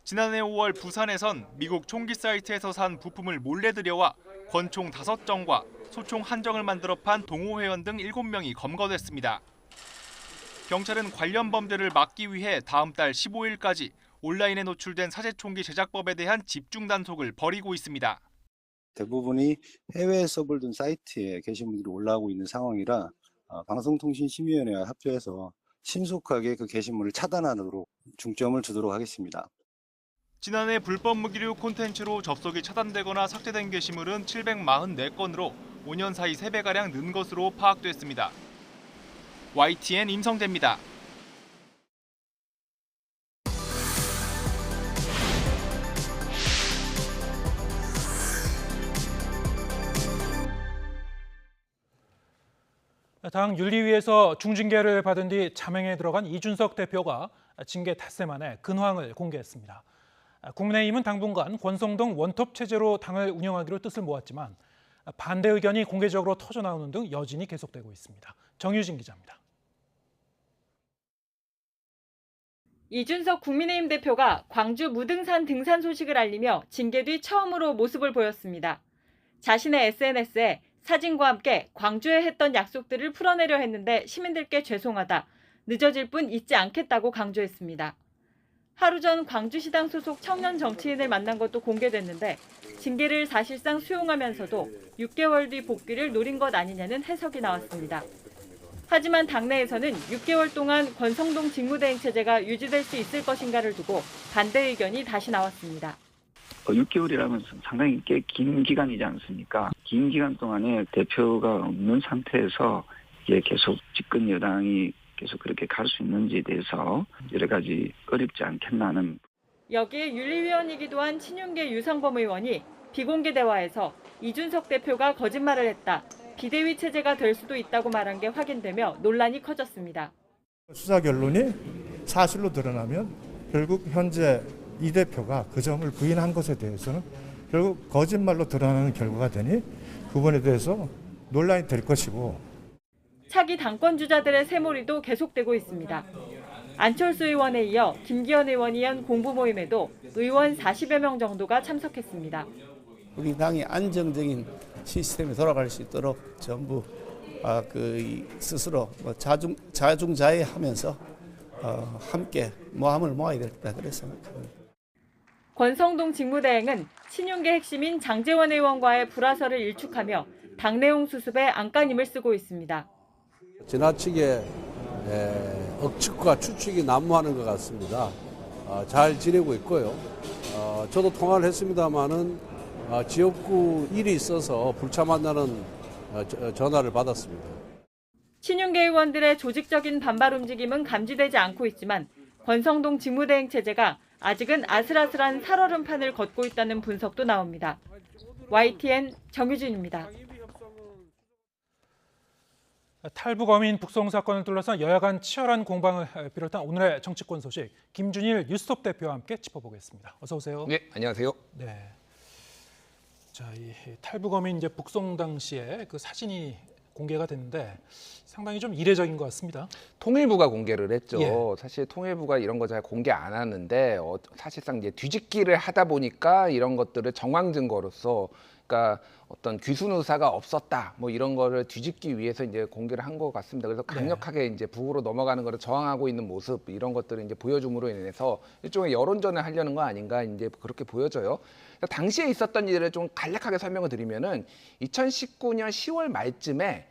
지난해 5월 부산에선 미국 총기 사이트에서 산 부품을 몰래 들여와 권총 5정과 소총 1정을 만들어 판 동호회원 등 7명이 검거됐습니다. 경찰은 관련 범죄를 막기 위해 다음 달 15일까지 온라인에 노출된 사제총기 제작법에 대한 집중 단속을 벌이고 있습니다. 대부분이 해외에서 둔 사이트에 게시물들이 올라오고 있는 상황이라 방송통신심의위원회와 협조해서 신속하게 그 게시물을 차단하도록 중점을 두도록 하겠습니다. 지난해 불법 무기류 콘텐츠로 접속이 차단되거나 삭제된 게시물은 744건으로 5년 사이 3배가량 는 것으로 파악됐습니다. YTN 임성재입니다. 당 윤리위에서 중징계를 받은 뒤 자명에 들어간 이준석 대표가 징계 닷새 만에 근황을 공개했습니다. 국민의힘은 당분간 권성동 원톱 체제로 당을 운영하기로 뜻을 모았지만 반대 의견이 공개적으로 터져나오는 등 여진이 계속되고 있습니다. 정유진 기자입니다. 이준석 국민의힘 대표가 광주 무등산 등산 소식을 알리며 징계 뒤 처음으로 모습을 보였습니다. 자신의 SNS에 사진과 함께 광주에 했던 약속들을 풀어내려 했는데 시민들께 죄송하다, 늦어질 뿐 잊지 않겠다고 강조했습니다. 하루 전 광주시당 소속 청년 정치인을 만난 것도 공개됐는데 징계를 사실상 수용하면서도 6개월 뒤 복귀를 노린 것 아니냐는 해석이 나왔습니다. 하지만 당내에서는 6개월 동안 권성동 직무대행 체제가 유지될 수 있을 것인가를 두고 반대 의견이 다시 나왔습니다. 6개월이라면 상당히 꽤 긴 기간이지 않습니까? 긴 기간 동안에 대표가 없는 상태에서 이제 계속 집권 여당이 계속 그렇게 갈 수 있는지에 대해서 여러 가지 어렵지 않겠나는. 여기에 윤리위원이기도 한 친윤계 유상범 의원이 비공개 대화에서 이준석 대표가 거짓말을 했다, 비대위 체제가 될 수도 있다고 말한 게 확인되며 논란이 커졌습니다. 수사 결론이 사실로 드러나면 결국 현재 이 대표가 그 점을 부인한 것에 대해서는 결국 거짓말로 드러나는 결과가 되니 그 부분에 대해서 논란이 될 것이고 차기 당권 주자들의 새몰이도 계속되고 있습니다. 안철수 의원에 이어 김기현 의원이 연 공부 모임에도 의원 40여 명 정도가 참석했습니다. 우리 당이 안정적인 시스템에 돌아갈 수 있도록 전부 스스로 자중자애하면서 함께 모함을 모아야 되겠다 그래 생각합니다. 권성동 직무대행은 친윤계 핵심인 장제원 의원과의 불화설을 일축하며 당 내용 수습에 안간힘을 쓰고 있습니다. 지나치게 억측과 추측이 난무하는 것 같습니다. 잘 지내고 있고요. 저도 통화를 했습니다마는 지역구 일이 있어서 불참 만나는 전화를 받았습니다. 친윤계 의원들의 조직적인 반발 움직임은 감지되지 않고 있지만 권성동 직무대행 체제가 아직은 아슬아슬한 살얼음판을 걷고 있다는 분석도 나옵니다. YTN 정유진입니다. 탈북어민 북송 사건을 둘러싼 여야 간 치열한 공방을 비롯한 오늘의 정치권 소식, 김준일 뉴스톱 대표와 함께 짚어보겠습니다. 어서 오세요. 네, 안녕하세요. 네. 자, 이 탈북어민 이제 북송 당시에 그 사진이 공개가 됐는데 상당히 좀 이례적인 것 같습니다. 통일부가 공개를 했죠. 예. 사실 통일부가 이런 거 잘 공개 안 하는데 사실상 이제 뒤집기를 하다 보니까 이런 것들을 정황 증거로서, 그러니까 어떤 귀순 의사가 없었다 뭐 이런 거를 뒤집기 위해서 이제 공개를 한 것 같습니다. 그래서 강력하게 이제 북으로 넘어가는 거를 저항하고 있는 모습, 이런 것들을 이제 보여줌으로 인해서 일종의 여론전을 하려는 거 아닌가 이제 그렇게 보여져요. 당시에 있었던 일을 좀 간략하게 설명을 드리면은 2019년 10월 말쯤에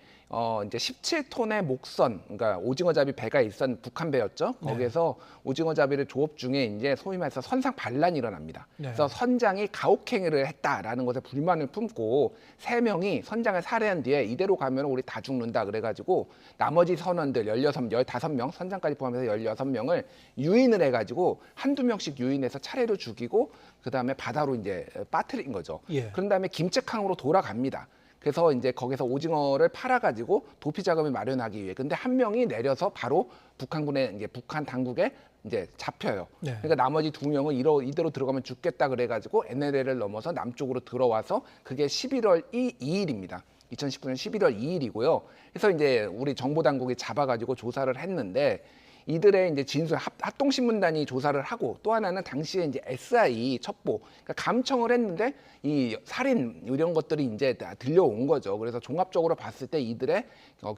이제 17톤의 목선, 그러니까 오징어잡이 배가 있었던 북한 배였죠. 거기에서 오징어잡이를 조업 중에 이제 소위 말해서 선상 반란이 일어납니다. 그래서 선장이 가혹행위를 했다라는 것에 불만을 품고 3명이 선장을 살해한 뒤에 이대로 가면 우리 다 죽는다 그래가지고 나머지 선원들 15명, 선장까지 포함해서 16명을 유인을 해가지고 한두 명씩 유인해서 차례로 죽이고 그 다음에 바다로 이제 빠뜨린 거죠. 그런 다음에 김책항으로 돌아갑니다. 그래서 이제 거기서 오징어를 팔아가지고 도피 자금을 마련하기 위해. 근데 한 명이 내려서 바로 북한군의 이제 북한 당국에 이제 잡혀요. 그러니까 나머지 2명은 이대로 들어가면 죽겠다 그래가지고 NLL을 넘어서 남쪽으로 들어와서 그게 11월 2일입니다. 2019년 11월 2일이고요. 그래서 이제 우리 정보 당국이 잡아가지고 조사를 했는데. 이들의 이제 진술, 합동신문단이 조사를 하고 또 하나는 당시에 이제 SI 첩보, 그러니까 감청을 했는데 이 살인 이런 것들이 이제 다 들려온 거죠. 그래서 종합적으로 봤을 때 이들의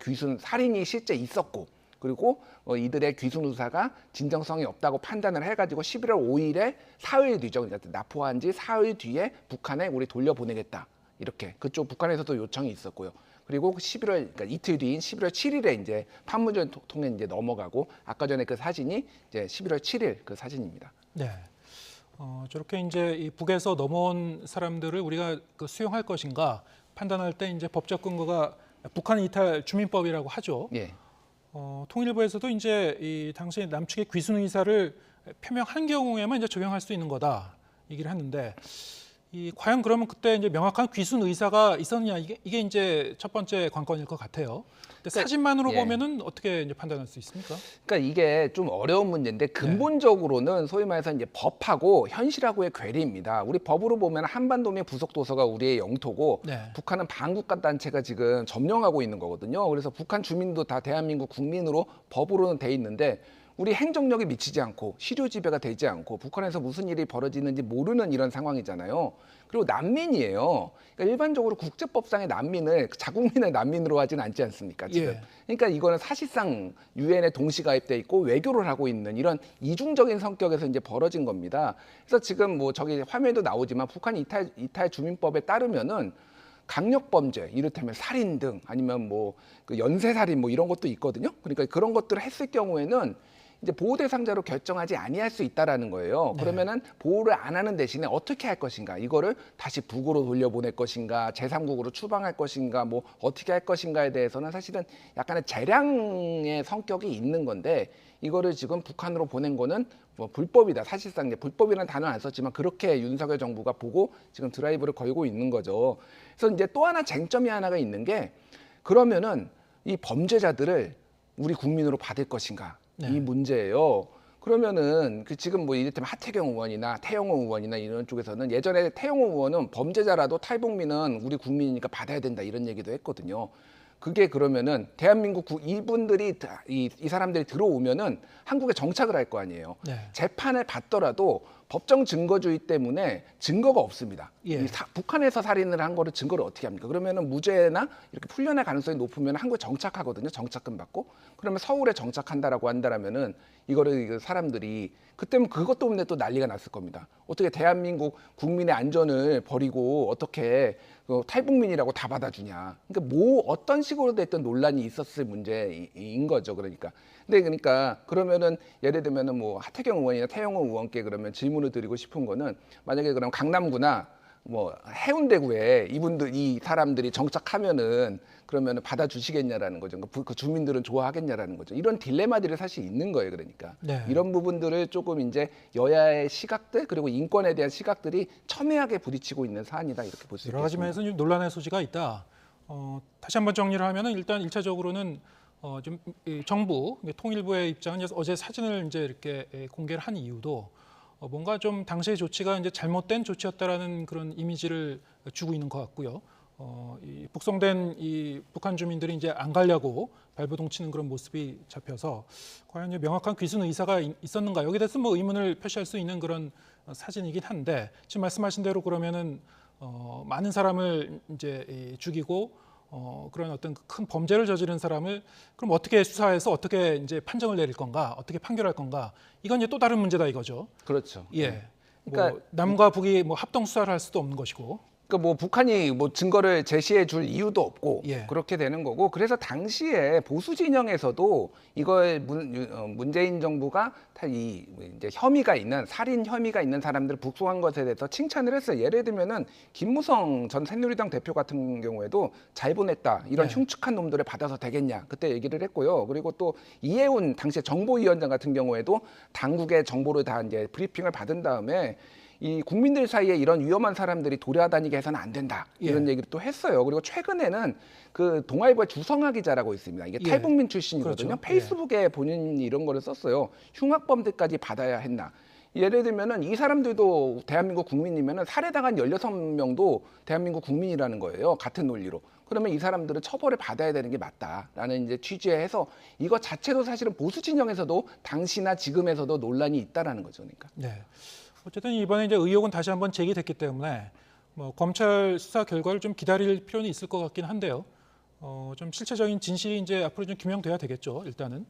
귀순 살인이 실제 있었고, 그리고 이들의 귀순 의사가 진정성이 없다고 판단을 해가지고 11월 5일에 사흘 뒤죠. 그러니까 납포한 지 사흘 뒤에 북한에 우리 돌려보내겠다. 이렇게 그쪽 북한에서도 요청이 있었고요. 그리고 11월, 그러니까 이틀 뒤인 11월 7일에 이제 판문점 통해 이제 넘어가고, 아까 전에 그 사진이 이제 11월 7일 그 사진입니다. 네. 저렇게 이제 이 북에서 넘어온 사람들을 우리가 그 수용할 것인가 판단할 때 이제 법적 근거가 북한 이탈 주민법이라고 하죠. 예. 통일부에서도 이제 이 당시 남측의 귀순 의사를 표명한 경우에만 이제 적용할 수 있는 거다 얘기를 하는데. 과연 그러면 그때 이제 명확한 귀순 의사가 있었느냐, 이게 이제 첫 번째 관건일 것 같아요. 근데 사진만으로 보면은 어떻게 이제 판단할 수 있습니까? 그러니까 이게 좀 어려운 문제인데 근본적으로는 소위 말해서 이제 법하고 현실하고의 괴리입니다. 우리 법으로 보면 한반도면 부속 도서가 우리의 영토고 북한은 반국가 단체가 지금 점령하고 있는 거거든요. 그래서 북한 주민도 다 대한민국 국민으로 법으로는 돼 있는데. 우리 행정력이 미치지 않고 실효 지배가 되지 않고 북한에서 무슨 일이 벌어지는지 모르는 이런 상황이잖아요. 그리고 난민이에요. 그러니까 일반적으로 국제법상의 난민을 자국민을 난민으로 하진 않지 않습니까? 지금. 그러니까 이거는 사실상 유엔에 동시 가입돼 있고 외교를 하고 있는 이런 이중적인 성격에서 이제 벌어진 겁니다. 그래서 지금 뭐 저기 화면에도 나오지만 북한 이탈 주민법에 따르면은 강력 범죄, 이를테면 살인 등 아니면 뭐 그 연쇄살인 뭐 이런 것도 있거든요. 그러니까 그런 것들을 했을 경우에는 이제 보호 대상자로 결정하지 아니할 수 있다라는 거예요. 그러면은 보호를 안 하는 대신에 어떻게 할 것인가? 이거를 다시 북으로 돌려보낼 것인가? 제3국으로 추방할 것인가? 뭐 어떻게 할 것인가에 대해서는 사실은 약간의 재량의 성격이 있는 건데 이거를 지금 북한으로 보낸 거는 뭐 불법이다. 사실상 이제 불법이라는 단어는 안 썼지만 그렇게 윤석열 정부가 보고 지금 드라이브를 걸고 있는 거죠. 그래서 이제 또 하나 쟁점이 하나가 있는 게 그러면은 이 범죄자들을 우리 국민으로 받을 것인가? 이 문제예요. 그러면은 그 지금 뭐 이를테면 하태경 의원이나 태영호 의원이나 이런 쪽에서는 예전에 태영호 의원은 범죄자라도 탈북민은 우리 국민이니까 받아야 된다 이런 얘기도 했거든요. 그게 그러면은 대한민국 이분들이 이 사람들이 들어오면은 한국에 정착을 할 거 아니에요. 네. 재판을 받더라도 법정 증거주의 때문에 증거가 없습니다. 예. 북한에서 살인을 한 거를 증거를 어떻게 합니까? 그러면은 무죄나 이렇게 풀려날 가능성이 높으면 한국에 정착하거든요. 정착금 받고. 그러면 서울에 정착한다라고 한다라면은 이거를 사람들이 그때면 그것도 없는데 또 난리가 났을 겁니다. 어떻게 대한민국 국민의 안전을 버리고 어떻게 탈북민이라고 다 받아주냐. 그러니까 뭐 어떤 식으로 됐든 논란이 있었을 문제인 거죠. 그러니까. 근데 그러니까 그러면은 예를 들면은 뭐 하태경 의원이나 태영호 의원께 그러면 질문을 드리고 싶은 거는 만약에 그럼 강남구나 뭐 해운대구에 이 사람들이 정착하면은 그러면은 받아주시겠냐라는 거죠. 그 주민들은 좋아하겠냐라는 거죠. 이런 딜레마들이 사실 있는 거예요. 그러니까 네. 이런 부분들을 조금 이제 여야의 시각들 그리고 인권에 대한 시각들이 첨예하게 부딪히고 있는 사안이다 이렇게 볼 수 있겠습니다. 여러 가지 면에서 논란의 소지가 있다. 다시 한번 정리를 하면은 일단 1차적으로는 좀 정부 통일부의 입장은 어제 사진을 이제 이렇게 공개를 한 이유도 뭔가 좀 당시의 조치가 이제 잘못된 조치였다라는 그런 이미지를 주고 있는 것 같고요. 이 북송된 이 북한 주민들이 이제 안 가려고 발버둥 치는 그런 모습이 잡혀서 과연 이제 명확한 귀순 의사가 있었는가 여기에 대해서 뭐 의문을 표시할 수 있는 그런 사진이긴 한데 지금 말씀하신 대로 그러면은 많은 사람을 이제 죽이고 그런 어떤 큰 범죄를 저지른 사람을 그럼 어떻게 수사해서 어떻게 이제 판정을 내릴 건가, 어떻게 판결할 건가, 이건 이제 또 다른 문제다 이거죠. 그렇죠. 예. 그러니까 뭐 남과 북이 뭐 합동 수사를 할 수도 없는 것이고. 그러니까 뭐 북한이 뭐 증거를 제시해 줄 이유도 없고 예. 그렇게 되는 거고 그래서 당시에 보수 진영에서도 이걸 문재인 정부가 이제 혐의가 있는 살인 혐의가 있는 사람들을 북송한 것에 대해서 칭찬을 했어요. 예를 들면은 김무성 전 새누리당 대표 같은 경우에도 잘 보냈다 이런 흉측한 놈들을 받아서 되겠냐 그때 얘기를 했고요. 그리고 또 이해운 당시에 정보위원장 같은 경우에도 당국의 정보를 다 이제 브리핑을 받은 다음에 이 국민들 사이에 이런 위험한 사람들이 도래다니게 해서는 안 된다 이런 얘기를 또 했어요. 그리고 최근에는 그 동아일보의 주성하 기자라고 있습니다. 이게 탈북민 출신이거든요. 그렇죠. 페이스북에 본인이 이런 거를 썼어요. 흉악범들까지 받아야 했나. 예를 들면은 이 사람들도 대한민국 국민이면은 살해당한 16명도 대한민국 국민이라는 거예요. 같은 논리로. 그러면 이 사람들은 처벌을 받아야 되는 게 맞다라는 이제 취지에 해서 이거 자체도 사실은 보수 진영에서도 당시나 지금에서도 논란이 있다라는 거죠. 그러니까. 네. 어쨌든 이번에 이제 의혹은 다시 한번 제기됐기 때문에 뭐 검찰 수사 결과를 좀 기다릴 필요는 있을 것 같긴 한데요. 좀 실체적인 진실이 이제 앞으로 좀 규명돼야 되겠죠. 일단은.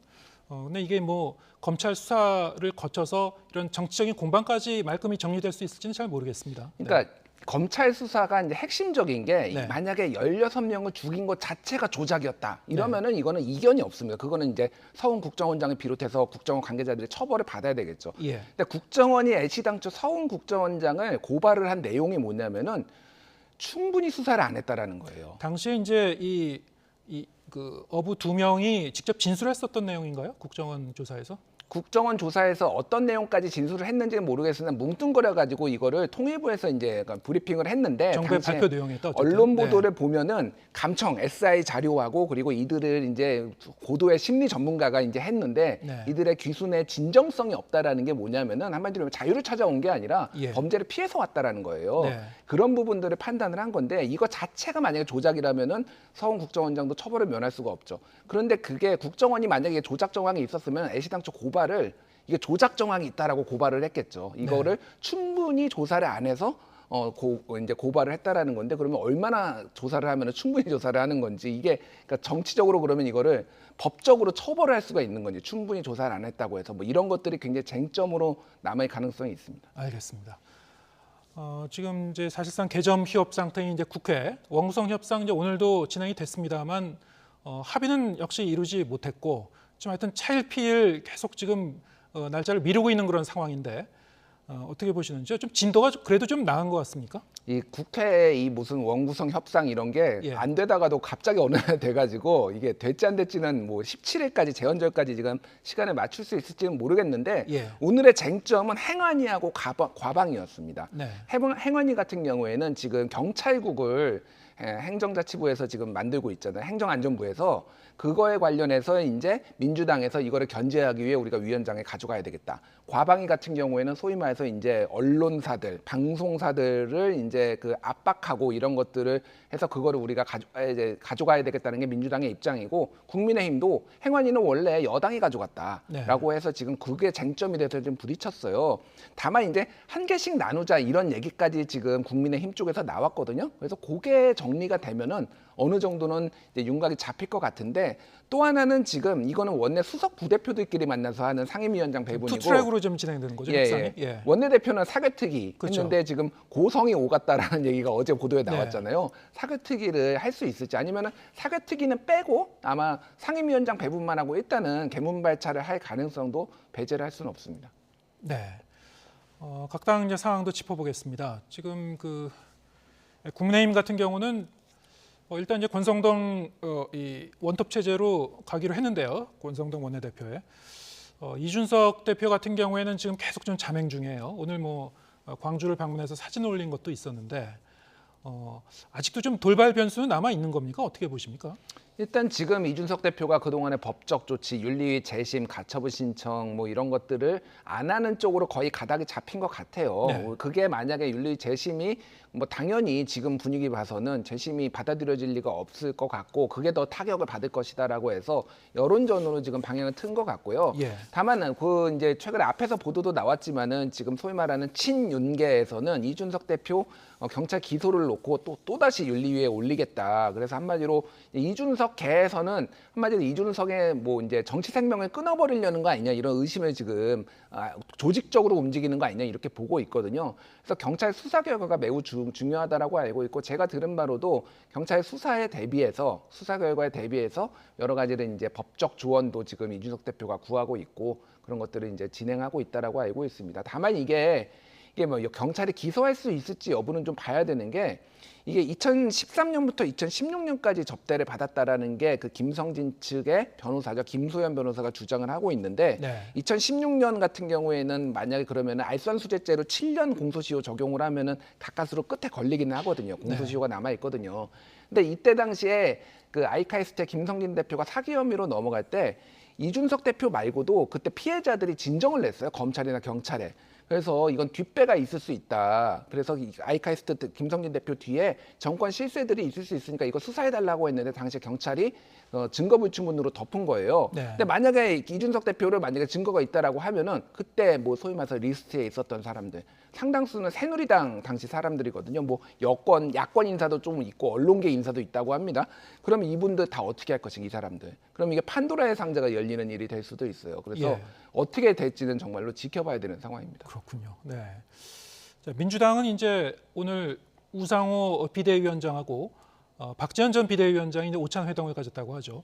근데 이게 뭐 검찰 수사를 거쳐서 이런 정치적인 공방까지 말끔히 정리될 수 있을지는 잘 모르겠습니다. 그러니까 검찰 수사가 이제 핵심적인 게 네. 만약에 16명을 죽인 것 자체가 조작이었다. 이러면은 이거는 이견이 없습니다. 그거는 이제 서훈 국정원장을 비롯해서 국정원 관계자들이 처벌을 받아야 되겠죠. 예. 근데 국정원이 애시당초 서훈 국정원장을 고발을 한 내용이 뭐냐면은 충분히 수사를 안 했다라는 거예요. 당시에 이제 그 어부 2명이 직접 진술했었던 내용인가요? 국정원 조사에서? 국정원 조사에서 어떤 내용까지 진술을 했는지는 모르겠으나 뭉뚱그려 가지고 이거를 통일부에서 이제 브리핑을 했는데 정부의 당시에 발표 내용이었다. 어쨌든. 언론 보도를 보면은 감청 SI 자료하고 그리고 이들을 이제 고도의 심리 전문가가 이제 했는데 이들의 귀순의 진정성이 없다라는 게 뭐냐면은 한마디로 자유를 찾아온 게 아니라 범죄를 피해서 왔다라는 거예요. 그런 부분들을 판단을 한 건데 이거 자체가 만약에 조작이라면은 서훈 국정원장도 처벌을 면할 수가 없죠. 그런데 그게 국정원이 만약에 조작 정황이 있었으면 애시당초 고발을 이게 조작 정황이 있다라고 고발을 했겠죠. 이거를 충분히 조사를 안 해서 이제 고발을 했다라는 건데 그러면 얼마나 조사를 하면 충분히 조사를 하는 건지 이게 그러니까 정치적으로 그러면 이거를 법적으로 처벌을 할 수가 있는 건지 충분히 조사를 안 했다고 해서 뭐 이런 것들이 굉장히 쟁점으로 남을 가능성이 있습니다. 알겠습니다. 지금 이제 사실상 개점 휴업 상태인 이제 국회 원구성 협상 이제 오늘도 진행이 됐습니다만 합의는 역시 이루지 못했고 지금 하여튼 차일피일 계속 지금 날짜를 미루고 있는 그런 상황인데 어떻게 보시는지요? 좀 진도가 그래도 좀 나은 것 같습니까? 이 국회 이 무슨 원구성 협상 이런 게 안 되다가도 갑자기 어느 날 돼가지고 이게 될지 안 될지는 뭐 17일까지 재헌절까지 지금 시간을 맞출 수 있을지는 모르겠는데 오늘의 쟁점은 행안위하고 과방이었습니다. 행안위 같은 경우에는 지금 경찰국을 행정자치부에서 지금 만들고 있잖아요. 행정안전부에서 그거에 관련해서 이제 민주당에서 이거를 견제하기 위해 우리가 위원장에 가져가야 되겠다. 과방위 같은 경우에는 소위 말해서 이제 언론사들, 방송사들을 이제 그 압박하고 이런 것들을 해서 그거를 우리가 가져가야 되겠다는 게 민주당의 입장이고, 국민의힘도 행안위는 원래 여당이 가져갔다라고 해서 지금 그게 쟁점이 돼서 좀 부딪혔어요. 다만 이제 한 개씩 나누자 이런 얘기까지 지금 국민의힘 쪽에서 나왔거든요. 그래서 그게 정리가 되면은 어느 정도는 이제 윤곽이 잡힐 것 같은데, 또 하나는 지금 이거는 원내 수석 부대표들끼리 만나서 하는 상임위원장 배분이고 투트랙으로 좀 진행되는 거죠. 예. 원내대표는 사개특위 그렇죠. 했는데 지금 고성이 오갔다라는 얘기가 어제 보도에 나왔잖아요. 사개특위를 할 수 있을지, 아니면은 사개특위는 빼고 아마 상임위원장 배분만 하고 일단은 개문발차를 할 가능성도 배제를 할 수는 없습니다. 네. 각 당 이제 상황도 짚어보겠습니다. 지금 그 국민의힘 같은 경우는 일단 이제 권성동 이 원톱 체제로 가기로 했는데요. 권성동 원내대표에 이준석 대표 같은 경우에는 지금 계속 좀 잠행 중이에요. 오늘 뭐 광주를 방문해서 사진 올린 것도 있었는데 아직도 좀 돌발 변수는 남아 있는 겁니까? 어떻게 보십니까? 일단 지금 이준석 대표가 그동안의 법적 조치, 윤리위 재심, 가처분 신청 뭐 이런 것들을 안 하는 쪽으로 거의 가닥이 잡힌 것 같아요. 네. 그게 만약에 윤리위 재심이 뭐 당연히 지금 분위기 봐서는 재심이 받아들여질 리가 없을 것 같고, 그게 더 타격을 받을 것이다라고 해서 여론전으로 지금 방향을 튼 것 같고요. 다만 그 이제 최근에 앞에서 보도도 나왔지만은 지금 소위 말하는 친윤계에서는 이준석 대표 경찰 기소를 놓고 또 다시 윤리위에 올리겠다. 그래서 한마디로 이준석 계에서는 한마디로 이준석의 뭐 이제 정치 생명을 끊어버리려는 거 아니냐, 이런 의심을 지금 조직적으로 움직이는 거 아니냐 이렇게 보고 있거든요. 그래서 경찰 수사 결과가 매우 중요하다라고 알고 있고, 제가 들은 바로도 경찰 수사 결과에 대비해서 여러 가지를 이제 법적 조언도 지금 이준석 대표가 구하고 있고, 그런 것들을 이제 진행하고 있다라고 알고 있습니다. 다만 이게 뭐 경찰이 기소할 수 있을지 여부는 좀 봐야 되는 게, 이게 2013년부터 2016년까지 접대를 받았다라는 게 그 김성진 측의 변호사죠. 김소연 변호사가 주장을 하고 있는데, 2016년 같은 경우에는 만약에 그러면 알선수재죄로 7년 공소시효 적용을 하면은 가까스로 끝에 걸리기는 하거든요. 공소시효가 남아 있거든요. 근데 이때 당시에 그 아이카이스트 김성진 대표가 사기 혐의로 넘어갈 때 이준석 대표 말고도 그때 피해자들이 진정을 냈어요. 검찰이나 경찰에. 그래서 이건 뒷배가 있을 수 있다. 그래서 아이카이스트 김성진 대표 뒤에 정권 실세들이 있을 수 있으니까 이거 수사해달라고 했는데, 당시 경찰이 증거불충분으로 덮은 거예요. 근데 만약에 이준석 대표를 만약에 증거가 있다라고 하면은 그때 뭐 소위 말해서 리스트에 있었던 사람들 상당수는 새누리당 당시 사람들이거든요. 뭐 야권 인사도 좀 있고 언론계 인사도 있다고 합니다. 그러면 이분들 다 어떻게 할 것인가, 이 사람들. 그럼 이게 판도라의 상자가 열리는 일이 될 수도 있어요. 그래서 어떻게 될지는 정말로 지켜봐야 되는 상황입니다. 그렇군요. 네. 자, 민주당은 이제 오늘 우상호 비대위원장하고 박지원 전 비대위원장이 이제 오찬 회동을 가졌다고 하죠.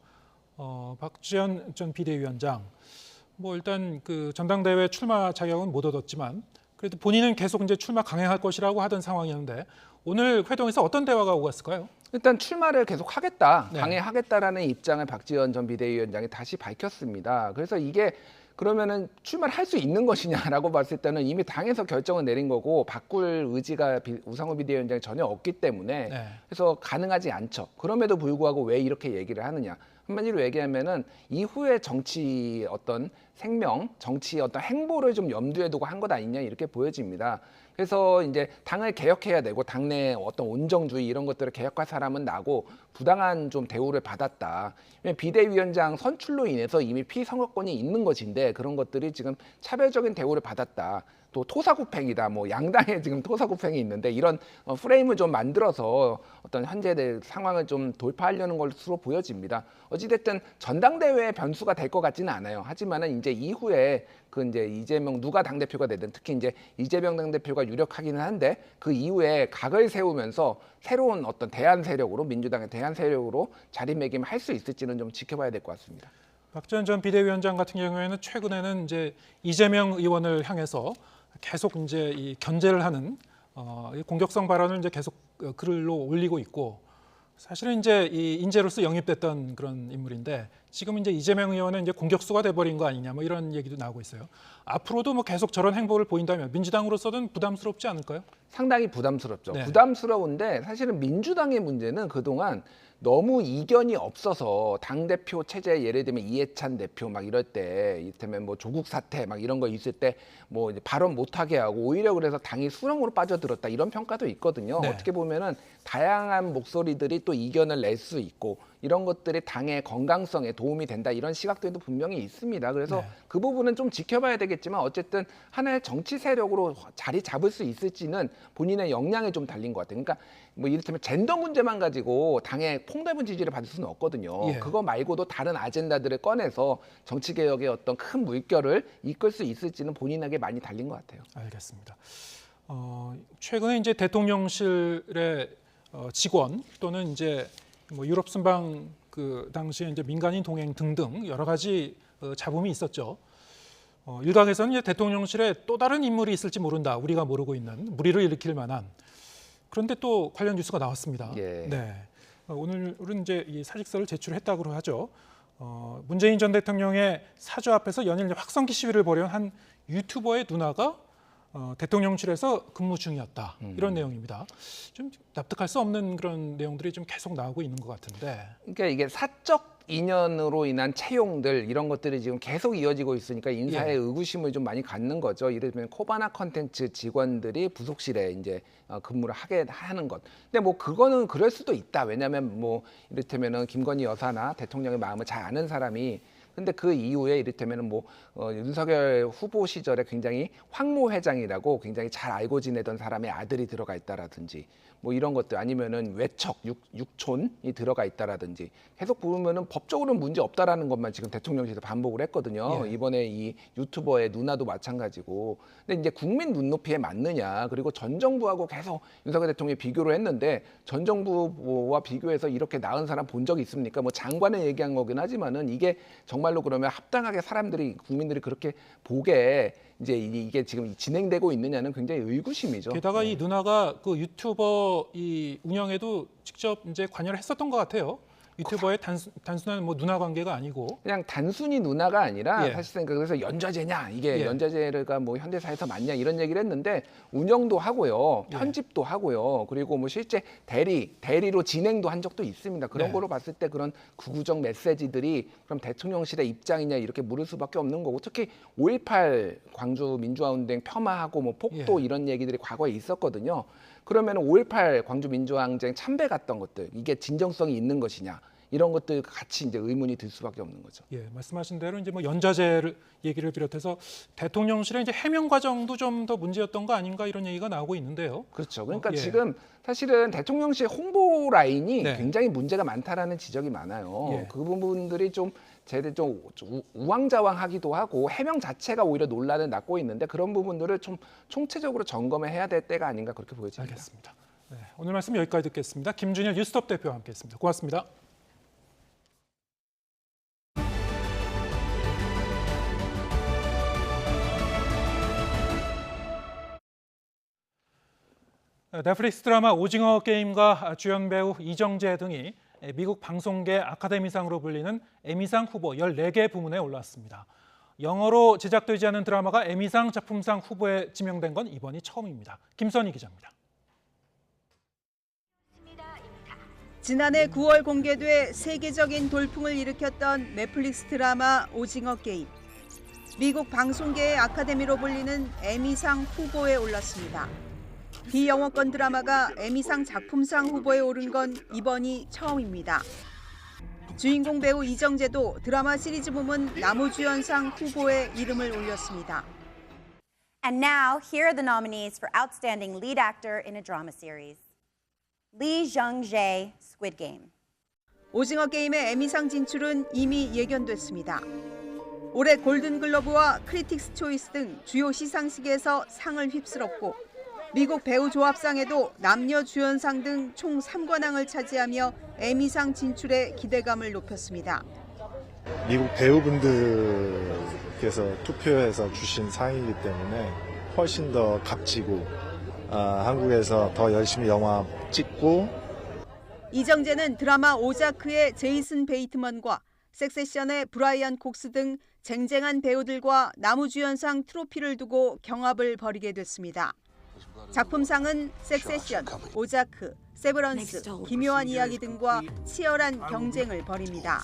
박지원 전 비대위원장 뭐 일단 그 전당대회 출마 자격은 못 얻었지만 그래도 본인은 계속 이제 출마 강행할 것이라고 하던 상황이었는데, 오늘 회동에서 어떤 대화가 오갔을까요? 일단 출마를 계속 하겠다, 강행하겠다라는 입장을 박지원 전 비대위원장이 다시 밝혔습니다. 그래서 이게 그러면은 출마를 할 수 있는 것이냐라고 봤을 때는 이미 당에서 결정을 내린 거고, 바꿀 의지가 우상호 비대위원장이 전혀 없기 때문에 그래서 가능하지 않죠. 그럼에도 불구하고 왜 이렇게 얘기를 하느냐. 한마디로 얘기하면은 이후에 정치 어떤 생명, 정치 어떤 행보를 좀 염두에 두고 한 것 아니냐 이렇게 보여집니다. 그래서 이제 당을 개혁해야 되고 당내 어떤 온정주의 이런 것들을 개혁할 사람은 나고 부당한 좀 대우를 받았다. 비대위원장 선출로 인해서 이미 피선거권이 있는 것인데 그런 것들이 지금 차별적인 대우를 받았다. 또 토사구팽이다. 뭐 양당에 지금 토사구팽이 있는데 이런 프레임을 좀 만들어서 어떤 현재 상황을 좀 돌파하려는 것으로 보여집니다. 어찌됐든 전당대회의 변수가 될 것 같지는 않아요. 하지만은 이제 이후에 그 이제 이재명 누가 당대표가 되든 특히 이제 이재명 당대표가 유력하기는 한데 그 이후에 각을 세우면서 새로운 어떤 대안 세력으로 민주당의 대안 세력으로 자리매김을 할 수 있을지는 좀 지켜봐야 될 것 같습니다. 박지원 전 비대위원장 같은 경우에는 최근에는 이제 이재명 의원을 향해서 계속 이제 이 견제를 하는 공격성 발언을 이제 계속 글로 올리고 있고, 사실은 이제 이 인재로서 영입됐던 그런 인물인데 지금 이제 이재명 의원은 이제 공격수가 돼버린 거 아니냐 뭐 이런 얘기도 나오고 있어요. 앞으로도 뭐 계속 저런 행보를 보인다면 민주당으로서는 부담스럽지 않을까요? 상당히 부담스럽죠. 네. 부담스러운데 사실은 민주당의 문제는 그동안 너무 이견이 없어서 당대표 체제 예를 들면 이해찬 대표 막 이럴 때 이를테면 뭐 조국 사태 막 이런 거 있을 때 뭐 발언 못하게 하고 오히려 그래서 당이 수렁으로 빠져들었다 이런 평가도 있거든요. 네. 어떻게 보면은 다양한 목소리들이 또 이견을 낼 수 있고 이런 것들이 당의 건강성에 도움이 된다 이런 시각들도 분명히 있습니다. 그래서 네. 그 부분은 좀 지켜봐야 되겠지만 어쨌든 하나의 정치 세력으로 자리 잡을 수 있을지는 본인의 역량에 좀 달린 것 같아요. 그러니까 뭐 이를테면 젠더 문제만 가지고 당의 폭넓은 지지를 받을 수는 없거든요. 예. 그거 말고도 다른 아젠다들을 꺼내서 정치 개혁의 어떤 큰 물결을 이끌 수 있을지는 본인에게 많이 달린 것 같아요. 알겠습니다. 최근에 이제 대통령실의 직원 또는 이제 뭐 유럽 순방 그 당시에 이제 민간인 동행 등등 여러 가지 잡음이 있었죠. 일각에서는 이제 대통령실에 또 다른 인물이 있을지 모른다. 우리가 모르고 있는 무리를 일으킬 만한. 그런데 또 관련 뉴스가 나왔습니다. 예. 네. 오늘은 이제 이 사직서를 제출했다고 하죠. 문재인 전 대통령의 사저 앞에서 연일 확성기 시위를 벌여온 한 유튜버의 누나가 대통령실에서 근무 중이었다. 이런 내용입니다. 좀 납득할 수 없는 그런 내용들이 좀 계속 나오고 있는 것 같은데. 그러니까 이게 사적 인연으로 인한 채용들 이런 것들이 지금 계속 이어지고 있으니까 인사에 예. 의구심을 좀 많이 갖는 거죠. 이를테면 코바나 컨텐츠 직원들이 부속실에 이제 근무를 하게 하는 것. 근데 뭐 그거는 그럴 수도 있다. 왜냐하면 뭐 이를테면은 김건희 여사나 대통령의 마음을 잘 아는 사람이 근데 그 이후에 이를테면은 뭐 윤석열 후보 시절에 굉장히 황모 회장이라고 굉장히 잘 알고 지내던 사람의 아들이 들어가 있다라든지 뭐 이런 것들 아니면은 외척 육촌이 들어가 있다라든지 계속 보면은 법적으로는 문제 없다라는 것만 지금 대통령실에서 반복을 했거든요. 예. 이번에 이 유튜버의 누나도 마찬가지고. 근데 이제 국민 눈높이에 맞느냐 그리고 전 정부하고 계속 윤석열 대통령이 비교를 했는데 전 정부와 비교해서 이렇게 나은 사람 본 적이 있습니까? 뭐 장관을 얘기한 거긴 하지만은 이게 정말로 그러면 합당하게 사람들이 국민들이 그렇게 보게 이제 이게 지금 진행되고 있느냐는 굉장히 의구심이죠. 게다가 이 누나가 그 유튜버 이 운영에도 직접 이제 관여를 했었던 것 같아요. 유튜버의 단순한 뭐 누나 관계가 아니고 그냥 단순히 누나가 아니라 예. 사실상 그래서 연좌제냐 이게 예. 연좌제가 뭐 현대사에서 맞냐 이런 얘기를 했는데 운영도 하고요, 편집도 하고요, 그리고 뭐 실제 대리로 진행도 한 적도 있습니다. 그런 네. 거로 봤을 때 그런 구구적 메시지들이 그럼 대통령실의 입장이냐 이렇게 물을 수밖에 없는 거고 특히 5.18 광주 민주화운동 폄하하고 뭐 폭도 이런 얘기들이 과거에 있었거든요. 그러면 5.18 광주 민주화항쟁 참배 갔던 것들 이게 진정성이 있는 것이냐 이런 것들 같이 이제 의문이 들 수밖에 없는 거죠. 예, 말씀하신 대로 이제 뭐 연좌제를 얘기를 비롯해서 대통령실의 이제 해명 과정도 좀 더 문제였던 거 아닌가 이런 얘기가 나오고 있는데요. 그렇죠. 그러니까 예. 지금 사실은 대통령실 홍보 라인이 네. 굉장히 문제가 많다라는 지적이 많아요. 예. 그 부분들이 좀 제대로 좀 우왕좌왕하기도 하고 해명 자체가 오히려 논란을 낳고 있는데 그런 부분들을 좀 총체적으로 점검해야 될 때가 아닌가 그렇게 보여집니다. 알겠습니다. 네, 오늘 말씀 여기까지 듣겠습니다. 김준일 뉴스톱 대표와 함께했습니다. 고맙습니다. 넷플릭스 드라마 오징어 게임과 주연 배우 이정재 등이 미국 방송계 아카데미상으로 불리는 에미상 후보 14개 부문에 올랐습니다. 영어로 제작되지 않은 드라마가 에미상 작품상 후보에 지명된 건 이번이 처음입니다. 김선희 기자입니다. 지난해 9월 공개돼 세계적인 돌풍을 일으켰던 넷플릭스 드라마 오징어 게임. 미국 방송계의 아카데미로 불리는 에미상 후보에 올랐습니다. 비영어권 드라마가 에미상 작품상 후보에 오른 건 이번이 처음입니다. 주인공 배우 이정재도 드라마 시리즈 부문 나무주연상 후보에 이름을 올렸습니다. And now, here are the nominees for Outstanding Lead Actor in a Drama Series. Lee Jung-jae, Squid Game. 오징어 게임의 에미상 진출은 이미 예견됐습니다. 올해 골든글러브와 크리틱스 초이스 등 주요 시상식에서 상을 휩쓸었고 미국 배우 조합상에도 남녀 주연상 등 총 3관왕을 차지하며 에미상 진출에 기대감을 높였습니다. 미국 배우분들께서 투표해서 주신 상이기 때문에 훨씬 더 값지고 한국에서 더 열심히 영화 찍고 이정재는 드라마 오자크의 제이슨 베이트먼과 색세션의 브라이언 콕스 등 쟁쟁한 배우들과 나무주연상 트로피를 두고 경합을 벌이게 됐습니다. 작품상은 색세션, 오자크, 세브런스, 기묘한 이야기 등과 치열한 경쟁을 벌입니다.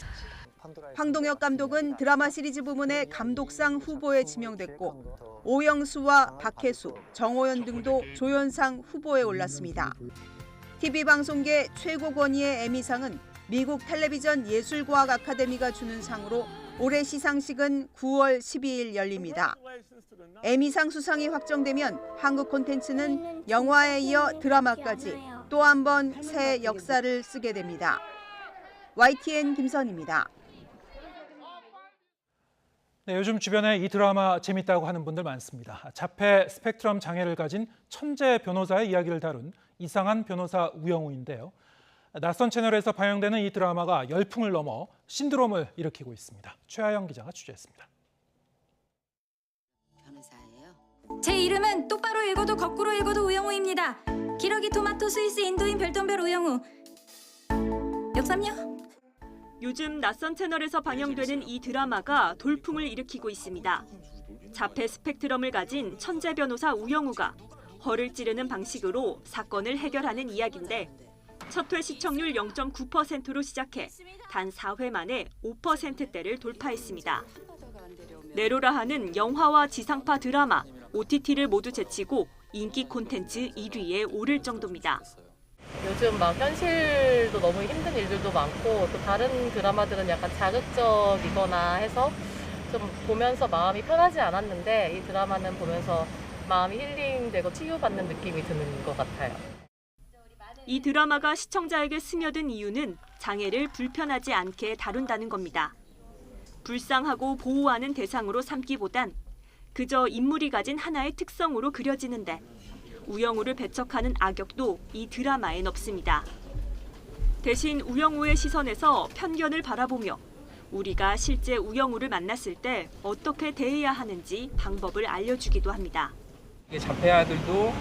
황동혁 감독은 드라마 시리즈 부문의 감독상 후보에 지명됐고 오영수와 박혜수, 정호연 등도 조연상 후보에 올랐습니다. TV방송계 최고 권위의 에미상은 미국 텔레비전 예술과학 아카데미가 주는 상으로 올해 시상식은 9월 12일 열립니다. 에미상 수상이 확정되면 한국 콘텐츠는 영화에 이어 드라마까지 또 한 번 새 역사를 쓰게 됩니다. YTN 김선입니다. 네, 요즘 주변에 이 드라마 재밌다고 하는 분들 많습니다. 자폐 스펙트럼 장애를 가진 천재 변호사의 이야기를 다룬 이상한 변호사 우영우인데요. 낯선 채널에서 방영되는 이 드라마가 열풍을 넘어 신드롬을 일으키고 있습니다. 최하영 기자가 취재했습니다. 제 이름은 똑바로 읽어도 거꾸로 읽어도 우영우입니다. 기러기 토마토 스위스 인도인 별똥별 우영우. 역삼요. 요즘 낯선 채널에서 방영되는 이 드라마가 돌풍을 일으키고 있습니다. 자폐 스펙트럼을 가진 천재 변호사 우영우가 허를 찌르는 방식으로 사건을 해결하는 이야기인데 첫 회 시청률 0.9%로 시작해 단 4회 만에 5%대를 돌파했습니다. 네로라 하는 영화와 지상파 드라마, OTT를 모두 제치고 인기 콘텐츠 1위에 오를 정도입니다. 요즘 막 현실도 너무 힘든 일들도 많고 또 다른 드라마들은 약간 자극적이거나 해서 좀 보면서 마음이 편하지 않았는데 이 드라마는 보면서 마음이 힐링되고 치유받는 느낌이 드는 것 같아요. 이 드라마가 시청자에게 스며든 이유는 장애를 불편하지 않게 다룬다는 겁니다. 불쌍하고 보호하는 대상으로 삼기보단 그저 인물이 가진 하나의 특성으로 그려지는데 우영우를 배척하는 악역도 이 드라마엔 없습니다. 대신 우영우의 시선에서 편견을 바라보며 우리가 실제 우영우를 만났을 때 어떻게 대해야 하는지 방법을 알려주기도 합니다. 자폐아들도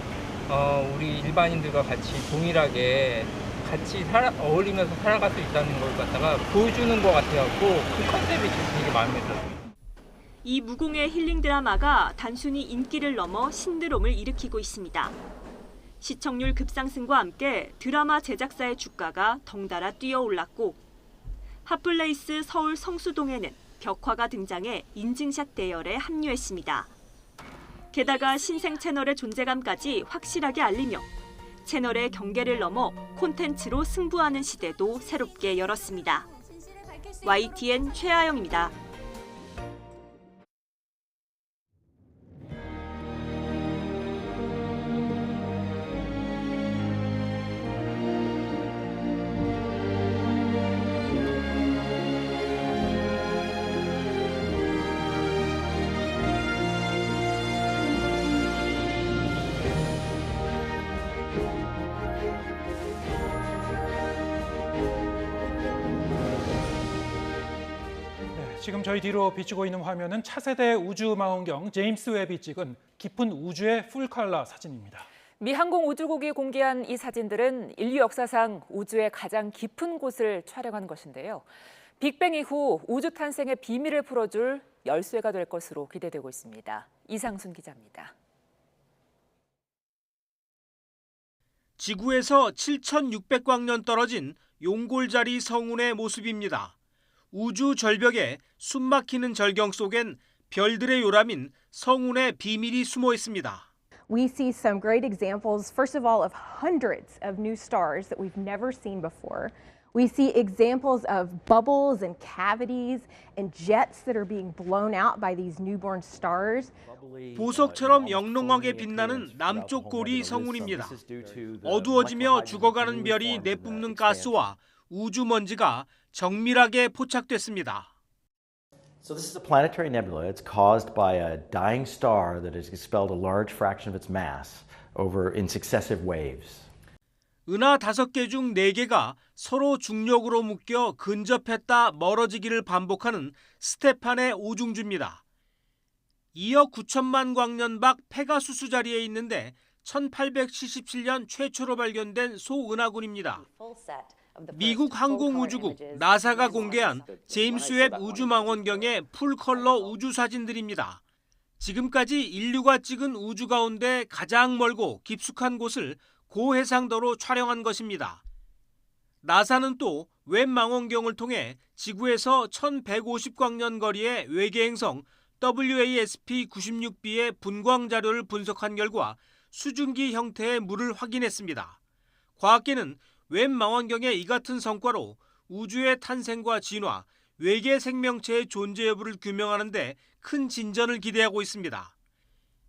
우리 일반인들과 같이 동일하게 같이 어울리면서 살아갈 수 있다는 걸 갖다가 보여주는 것 같아갖고 그 컨셉이 되게 마음에 들어요. 이 무공의 힐링 드라마가 단순히 인기를 넘어 신드롬을 일으키고 있습니다. 시청률 급상승과 함께 드라마 제작사의 주가가 덩달아 뛰어올랐고 핫플레이스 서울 성수동에는 벽화가 등장해 인증샷 대열에 합류했습니다. 게다가 신생 채널의 존재감까지 확실하게 알리며 채널의 경계를 넘어 콘텐츠로 승부하는 시대도 새롭게 열었습니다. YTN 최하영입니다. 지금 저희 뒤로 비추고 있는 화면은 차세대 우주망원경 제임스 웹이 찍은 깊은 우주의 풀컬러 사진입니다. 미 항공우주국이 공개한 이 사진들은 인류 역사상 우주의 가장 깊은 곳을 촬영한 것인데요. 빅뱅 이후 우주 탄생의 비밀을 풀어줄 열쇠가 될 것으로 기대되고 있습니다. 이상순 기자입니다. 지구에서 7,600광년 떨어진 용골자리 성운의 모습입니다. 우주 절벽에 숨막히는 절경 속엔 별들의 요람인 성운의 비밀이 숨어 있습니다. We see some great examples, first of all, of hundreds of new stars that we've never seen before. We see examples of bubbles and cavities and jets that are being blown out by these newborn stars. 보석처럼 영롱하게 빛나는 남쪽 고리 성운입니다. 어두워지며 죽어가는 별이 내뿜는 가스와 우주 먼지가 정밀하게 포착됐습니다. So this is a planetary nebula. It's caused by a dying star that has expelled a large fraction of its mass over in successive waves. 은하 5개 중 4개가 서로 중력으로 묶여 근접했다 멀어지기를 반복하는 스테판의 오중주입니다. 2억 9천만 광년 밖 페가수스 자리에 있는데 1877년 최초로 발견된 소은하군입니다. 미국 항공우주국 나사가 공개한 제임스 웹 우주망원경의 풀컬러 우주 사진들입니다. 지금까지 인류가 찍은 우주 가운데 가장 멀고 깊숙한 곳을 고해상도로 촬영한 것입니다. 나사는 또 웹 망원경을 통해 지구에서 1150광년 거리의 외계 행성 WASP-96b의 분광 자료를 분석한 결과 수증기 형태의 물을 확인했습니다. 과학계는 웹 망원경의 이 같은 성과로 우주의 탄생과 진화, 외계 생명체의 존재 여부를 규명하는 데 큰 진전을 기대하고 있습니다.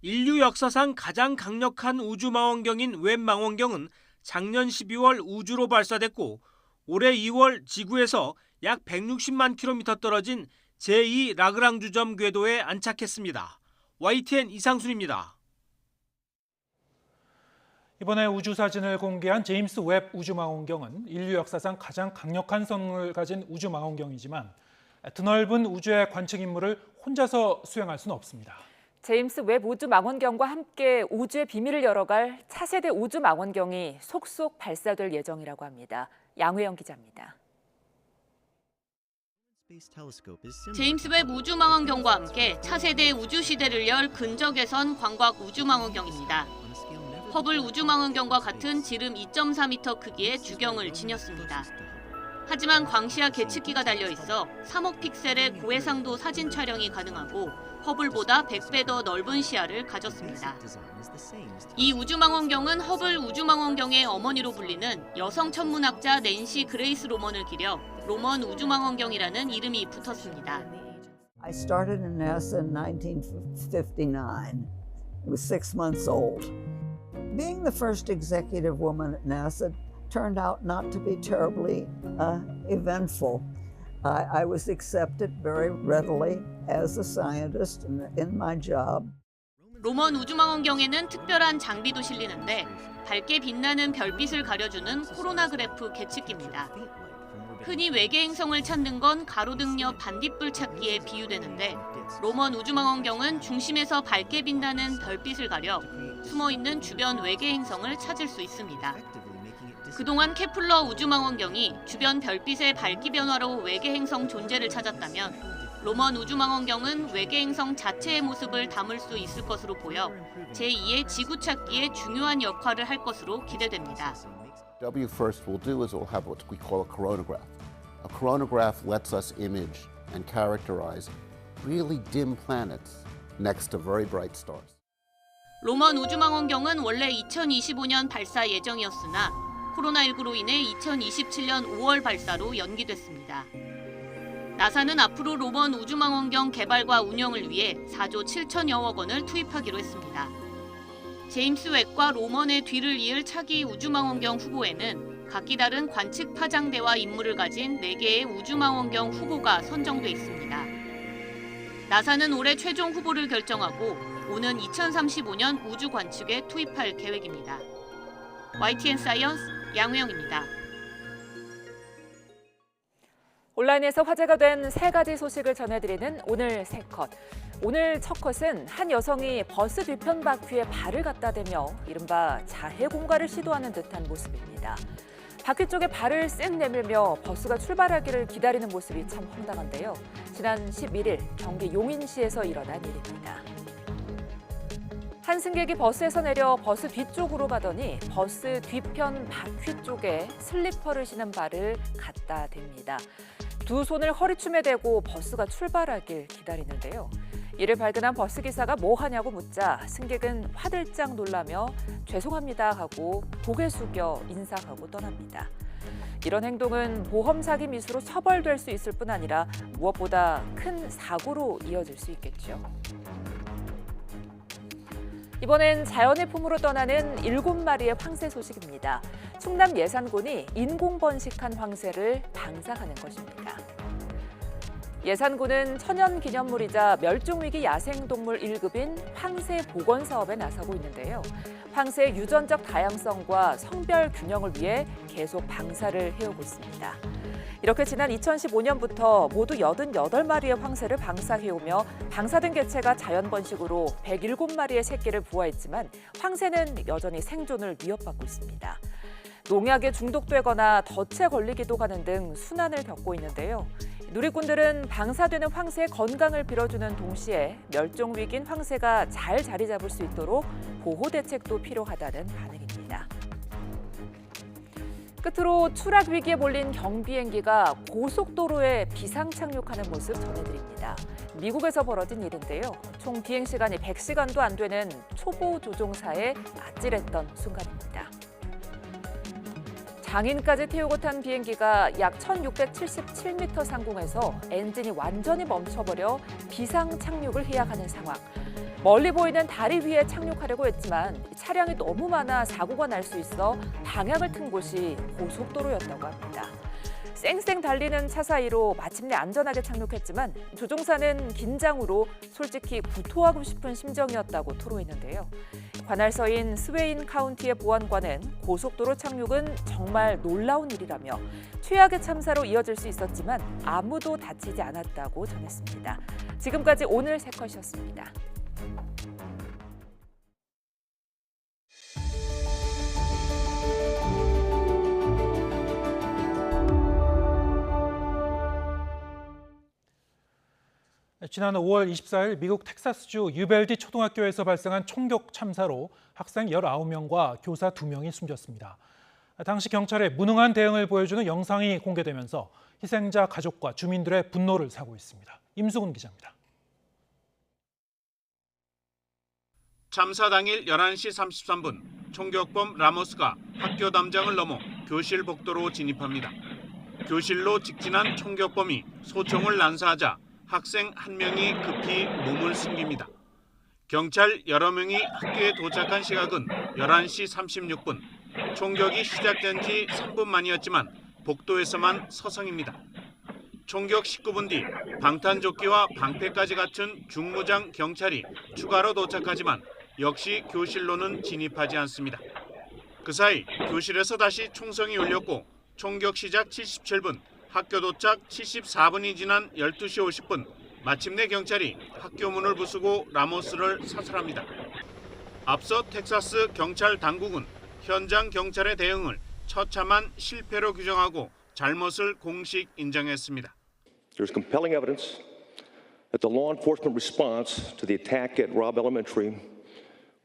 인류 역사상 가장 강력한 우주 망원경인 웹 망원경은 작년 12월 우주로 발사됐고 올해 2월 지구에서 약 160만 킬로미터 떨어진 제2 라그랑주점 궤도에 안착했습니다. YTN 이상순입니다. 이번에 우주 사진을 공개한 제임스 웹 우주망원경은 인류 역사상 가장 강력한 성능을 가진 우주망원경이지만 드넓은 우주의 관측 임무를 혼자서 수행할 수는 없습니다. 제임스 웹 우주망원경과 함께 우주의 비밀을 열어갈 차세대 우주망원경이 속속 발사될 예정이라고 합니다. 양회영 기자입니다. 제임스 웹 우주망원경과 함께 차세대 우주시대를 열 근적외선 광각 우주망원경입니다. 허블 우주망원경과 같은 지름 2.4m 크기의 주경을 지녔습니다. 하지만 광시야 계측기가 달려있어 3억 픽셀의 고해상도 사진 촬영이 가능하고 허블보다 100배 더 넓은 시야를 가졌습니다. 이 우주망원경은 허블 우주망원경의 어머니로 불리는 여성 천문학자 낸시 그레이스 로먼을 기려 로먼 우주망원경이라는 이름이 붙었습니다. I started in NASA in 1959. I was 6 months old. Being the first executive woman at NASA turned out not to be terribly eventful. I was accepted very readily as a scientist in my job. 로먼 우주망원경에는 특별한 장비도 실리는데 밝게 빛나는 별빛을 가려주는 코로나그래프 계측기입니다. 흔히 외계 행성을 찾는 건 가로등 옆 반딧불 찾기에 비유되는데 로먼 우주망원경은 중심에서 밝게 빛나는 별빛을 가려 숨어있는 주변 외계 행성을 찾을 수 있습니다. 그동안 케플러 우주망원경이 주변 별빛의 밝기 변화로 외계 행성 존재를 찾았다면 로먼 우주망원경은 외계 행성 자체의 모습을 담을 수 있을 것으로 보여 제2의 지구 찾기에 중요한 역할을 할 것으로 기대됩니다. W first will do is it will have what we call a coronagraph. A coronagraph lets us image and characterize really dim planets next to very bright stars. 로먼 우주망원경은 원래 2025년 발사 예정이었으나 코로나19로 인해 2027년 5월 발사로 연기됐습니다. 나사는 앞으로 로먼 우주망원경 개발과 운영을 위해 4조 7천여억 원을 투입하기로 했습니다. 제임스 웹과 로먼의 뒤를 이을 차기 우주망원경 후보에는 각기 다른 관측 파장대와 임무를 가진 4개의 우주망원경 후보가 선정돼 있습니다. 나사는 올해 최종 후보를 결정하고 오는 2035년 우주 관측에 투입할 계획입니다. YTN 사이언스 양회영입니다. 온라인에서 화제가 된 3가지 소식을 전해드리는 오늘 3컷. 오늘 첫 컷은 한 여성이 버스 뒤편 바퀴에 발을 갖다 대며 이른바 자해 공갈을 시도하는 듯한 모습입니다. 바퀴 쪽에 발을 쓱 내밀며 버스가 출발하기를 기다리는 모습이 참 황당한데요. 지난 11일 경기 용인시에서 일어난 일입니다. 한 승객이 버스에서 내려 버스 뒤쪽으로 가더니 버스 뒤편 바퀴 쪽에 슬리퍼를 신은 발을 갖다 댑니다. 두 손을 허리춤에 대고 버스가 출발하길 기다리는데요. 이를 발견한 버스기사가 뭐 하냐고 묻자 승객은 화들짝 놀라며 죄송합니다 하고 고개 숙여 인사하고 떠납니다. 이런 행동은 보험 사기 미수로 처벌될 수 있을 뿐 아니라 무엇보다 큰 사고로 이어질 수 있겠죠. 이번엔 자연의 품으로 떠나는 7마리의 황새 소식입니다. 충남 예산군이 인공번식한 황새를 방사하는 것입니다. 예산군은 천연기념물이자 멸종위기 야생동물 1급인 황새 복원 사업에 나서고 있는데요. 황새의 유전적 다양성과 성별 균형을 위해 계속 방사를 해오고 있습니다. 이렇게 지난 2015년부터 모두 88마리의 황새를 방사해오며 방사된 개체가 자연번식으로 107마리의 새끼를 부화했지만 황새는 여전히 생존을 위협받고 있습니다. 농약에 중독되거나 덫에 걸리기도 하는 등 순환을 겪고 있는데요. 누리꾼들은 방사되는 황새의 건강을 빌어주는 동시에 멸종 위기인 황새가 잘 자리 잡을 수 있도록 보호 대책도 필요하다는 반응입니다. 끝으로 추락 위기에 몰린 경비행기가 고속도로에 비상 착륙하는 모습 전해드립니다. 미국에서 벌어진 일인데요. 총 비행 시간이 100시간도 안 되는 초보 조종사에 아찔했던 순간입니다. 장인까지 태우고 탄 비행기가 약 1677m 상공에서 엔진이 완전히 멈춰버려 비상 착륙을 해야 하는 상황. 멀리 보이는 다리 위에 착륙하려고 했지만 차량이 너무 많아 사고가 날 수 있어 방향을 튼 곳이 고속도로였다고 합니다. 쌩쌩 달리는 차 사이로 마침내 안전하게 착륙했지만 조종사는 긴장으로 솔직히 구토하고 싶은 심정이었다고 토로했는데요. 관할서인 스웨인 카운티의 보안관은 고속도로 착륙은 정말 놀라운 일이라며 최악의 참사로 이어질 수 있었지만 아무도 다치지 않았다고 전했습니다. 지금까지 오늘 세 컷이었습니다. 지난 5월 24일 미국 텍사스주 유벨디 초등학교에서 발생한 총격 참사로 학생 19명과 교사 2명이 숨졌습니다. 당시 경찰의 무능한 대응을 보여주는 영상이 공개되면서 희생자 가족과 주민들의 분노를 사고 있습니다. 임수근 기자입니다. 참사 당일 11시 33분 총격범 라모스가 학교 담장을 넘어 교실 복도로 진입합니다. 교실로 직진한 총격범이 소총을 난사하자 학생 한 명이 급히 몸을 숨깁니다. 경찰 여러 명이 학교에 도착한 시각은 11시 36분. 총격이 시작된 지 3분 만이었지만 복도에서만 서성입니다. 총격 19분 뒤 방탄조끼와 방패까지 갖춘 중무장 경찰이 추가로 도착하지만 역시 교실로는 진입하지 않습니다. 그 사이 교실에서 다시 총성이 울렸고 총격 시작 77분, 학교 도착 74분이 지난 12시 50분, 마침내 경찰이 학교 문을 부수고 라모스를 사살합니다. 앞서 텍사스 경찰 당국은 현장 경찰의 대응을 처참한 실패로 규정하고 잘못을 공식 인정했습니다. There's compelling evidence that the law enforcement response to the attack at Robb Elementary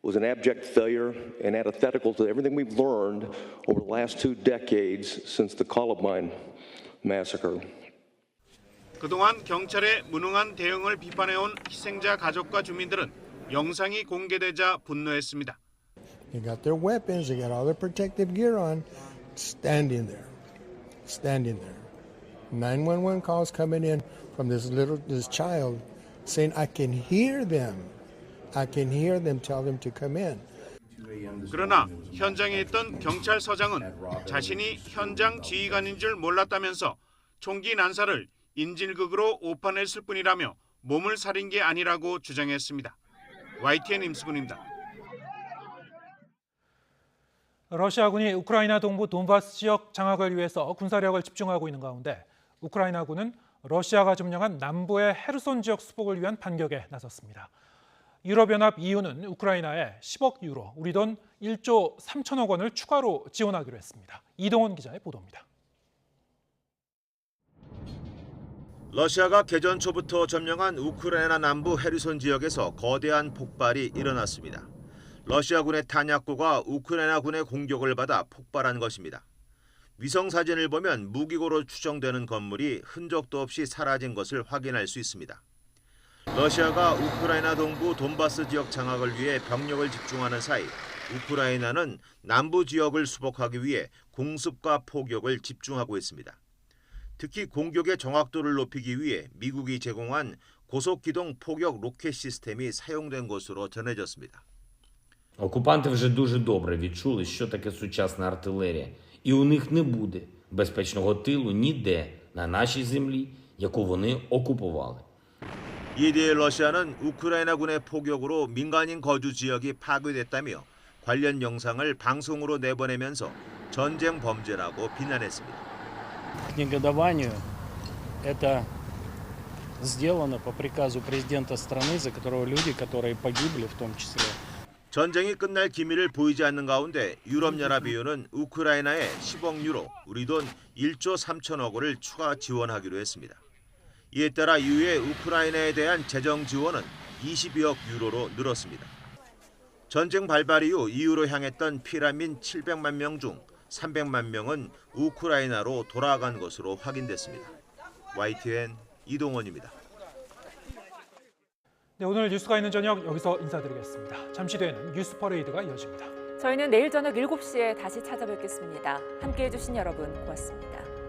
was an abject failure and antithetical to everything we've learned over the last 2 decades since the Columbine massacre. 그동안 경찰의 무능한 대응을 비판해온 희생자 가족과 주민들은 영상이 공개되자 분노했습니다. They got their weapons, they got all their protective gear on, standing there. 911 calls coming in from this child saying, I can hear them tell them to come in. 그러나 현장에 있던 경찰서장은 자신이 현장 지휘관인 줄 몰랐다면서 총기 난사를 인질극으로 오판했을 뿐이라며 몸을 사린 게 아니라고 주장했습니다. YTN 임수근입니다. 러시아군이 우크라이나 동부 돈바스 지역 장악을 위해서 군사력을 집중하고 있는 가운데 우크라이나군은 러시아가 점령한 남부의 헤르손 지역 수복을 위한 반격에 나섰습니다. 유럽연합 EU는 우크라이나에 10억 유로, 우리 돈 1조 3천억 원을 추가로 지원하기로 했습니다. 이동원 기자의 보도입니다. 러시아가 개전 초부터 점령한 우크라이나 남부 헤르손 지역에서 거대한 폭발이 일어났습니다. 러시아군의 탄약고가 우크라이나군의 공격을 받아 폭발한 것입니다. 위성 사진을 보면 무기고로 추정되는 건물이 흔적도 없이 사라진 것을 확인할 수 있습니다. 러시아가 우크라이나 동부 돈바스 지역 장악을 위해 병력을 집중하는 사이 우크라이나는 남부 지역을 수복하기 위해 공습과 포격을 집중하고 있습니다. 특히 공격의 정확도를 높이기 위해 미국이 제공한 고속기동 포격 로켓 시스템이 사용된 것으로 전해졌습니다. Окупанти вже дуже добре відчули, що таке сучасна артилерія. І у них не буде безпечного тилу ніде на нашій землі, яку вони окупували. 이에 대해 러시아는 우크라이나군의 포격으로 민간인 거주 지역이 파괴됐다며 관련 영상을 방송으로 내보내면서 전쟁 범죄라고 비난했습니다. К негодованию это сделано по приказу президента страны, за которого люди, которые погибли в том числе. 전쟁이 끝날 기미를 보이지 않는 가운데 유럽연합EU는 우크라이나에 10억 유로, 우리 돈 1조 3천억 원을 추가 지원하기로 했습니다. 이에 따라 EU의 우크라이나에 대한 재정 지원은 22억 유로로 늘었습니다. 전쟁 발발 이후 EU로 향했던 피난민 700만 명 중 300만 명은 우크라이나로 돌아간 것으로 확인됐습니다. YTN 이동원입니다. 네, 오늘 뉴스가 있는 저녁 여기서 인사드리겠습니다. 잠시 뒤에는 뉴스 퍼레이드가 이어집니다. 저희는 내일 저녁 7시에 다시 찾아뵙겠습니다. 함께해 주신 여러분 고맙습니다.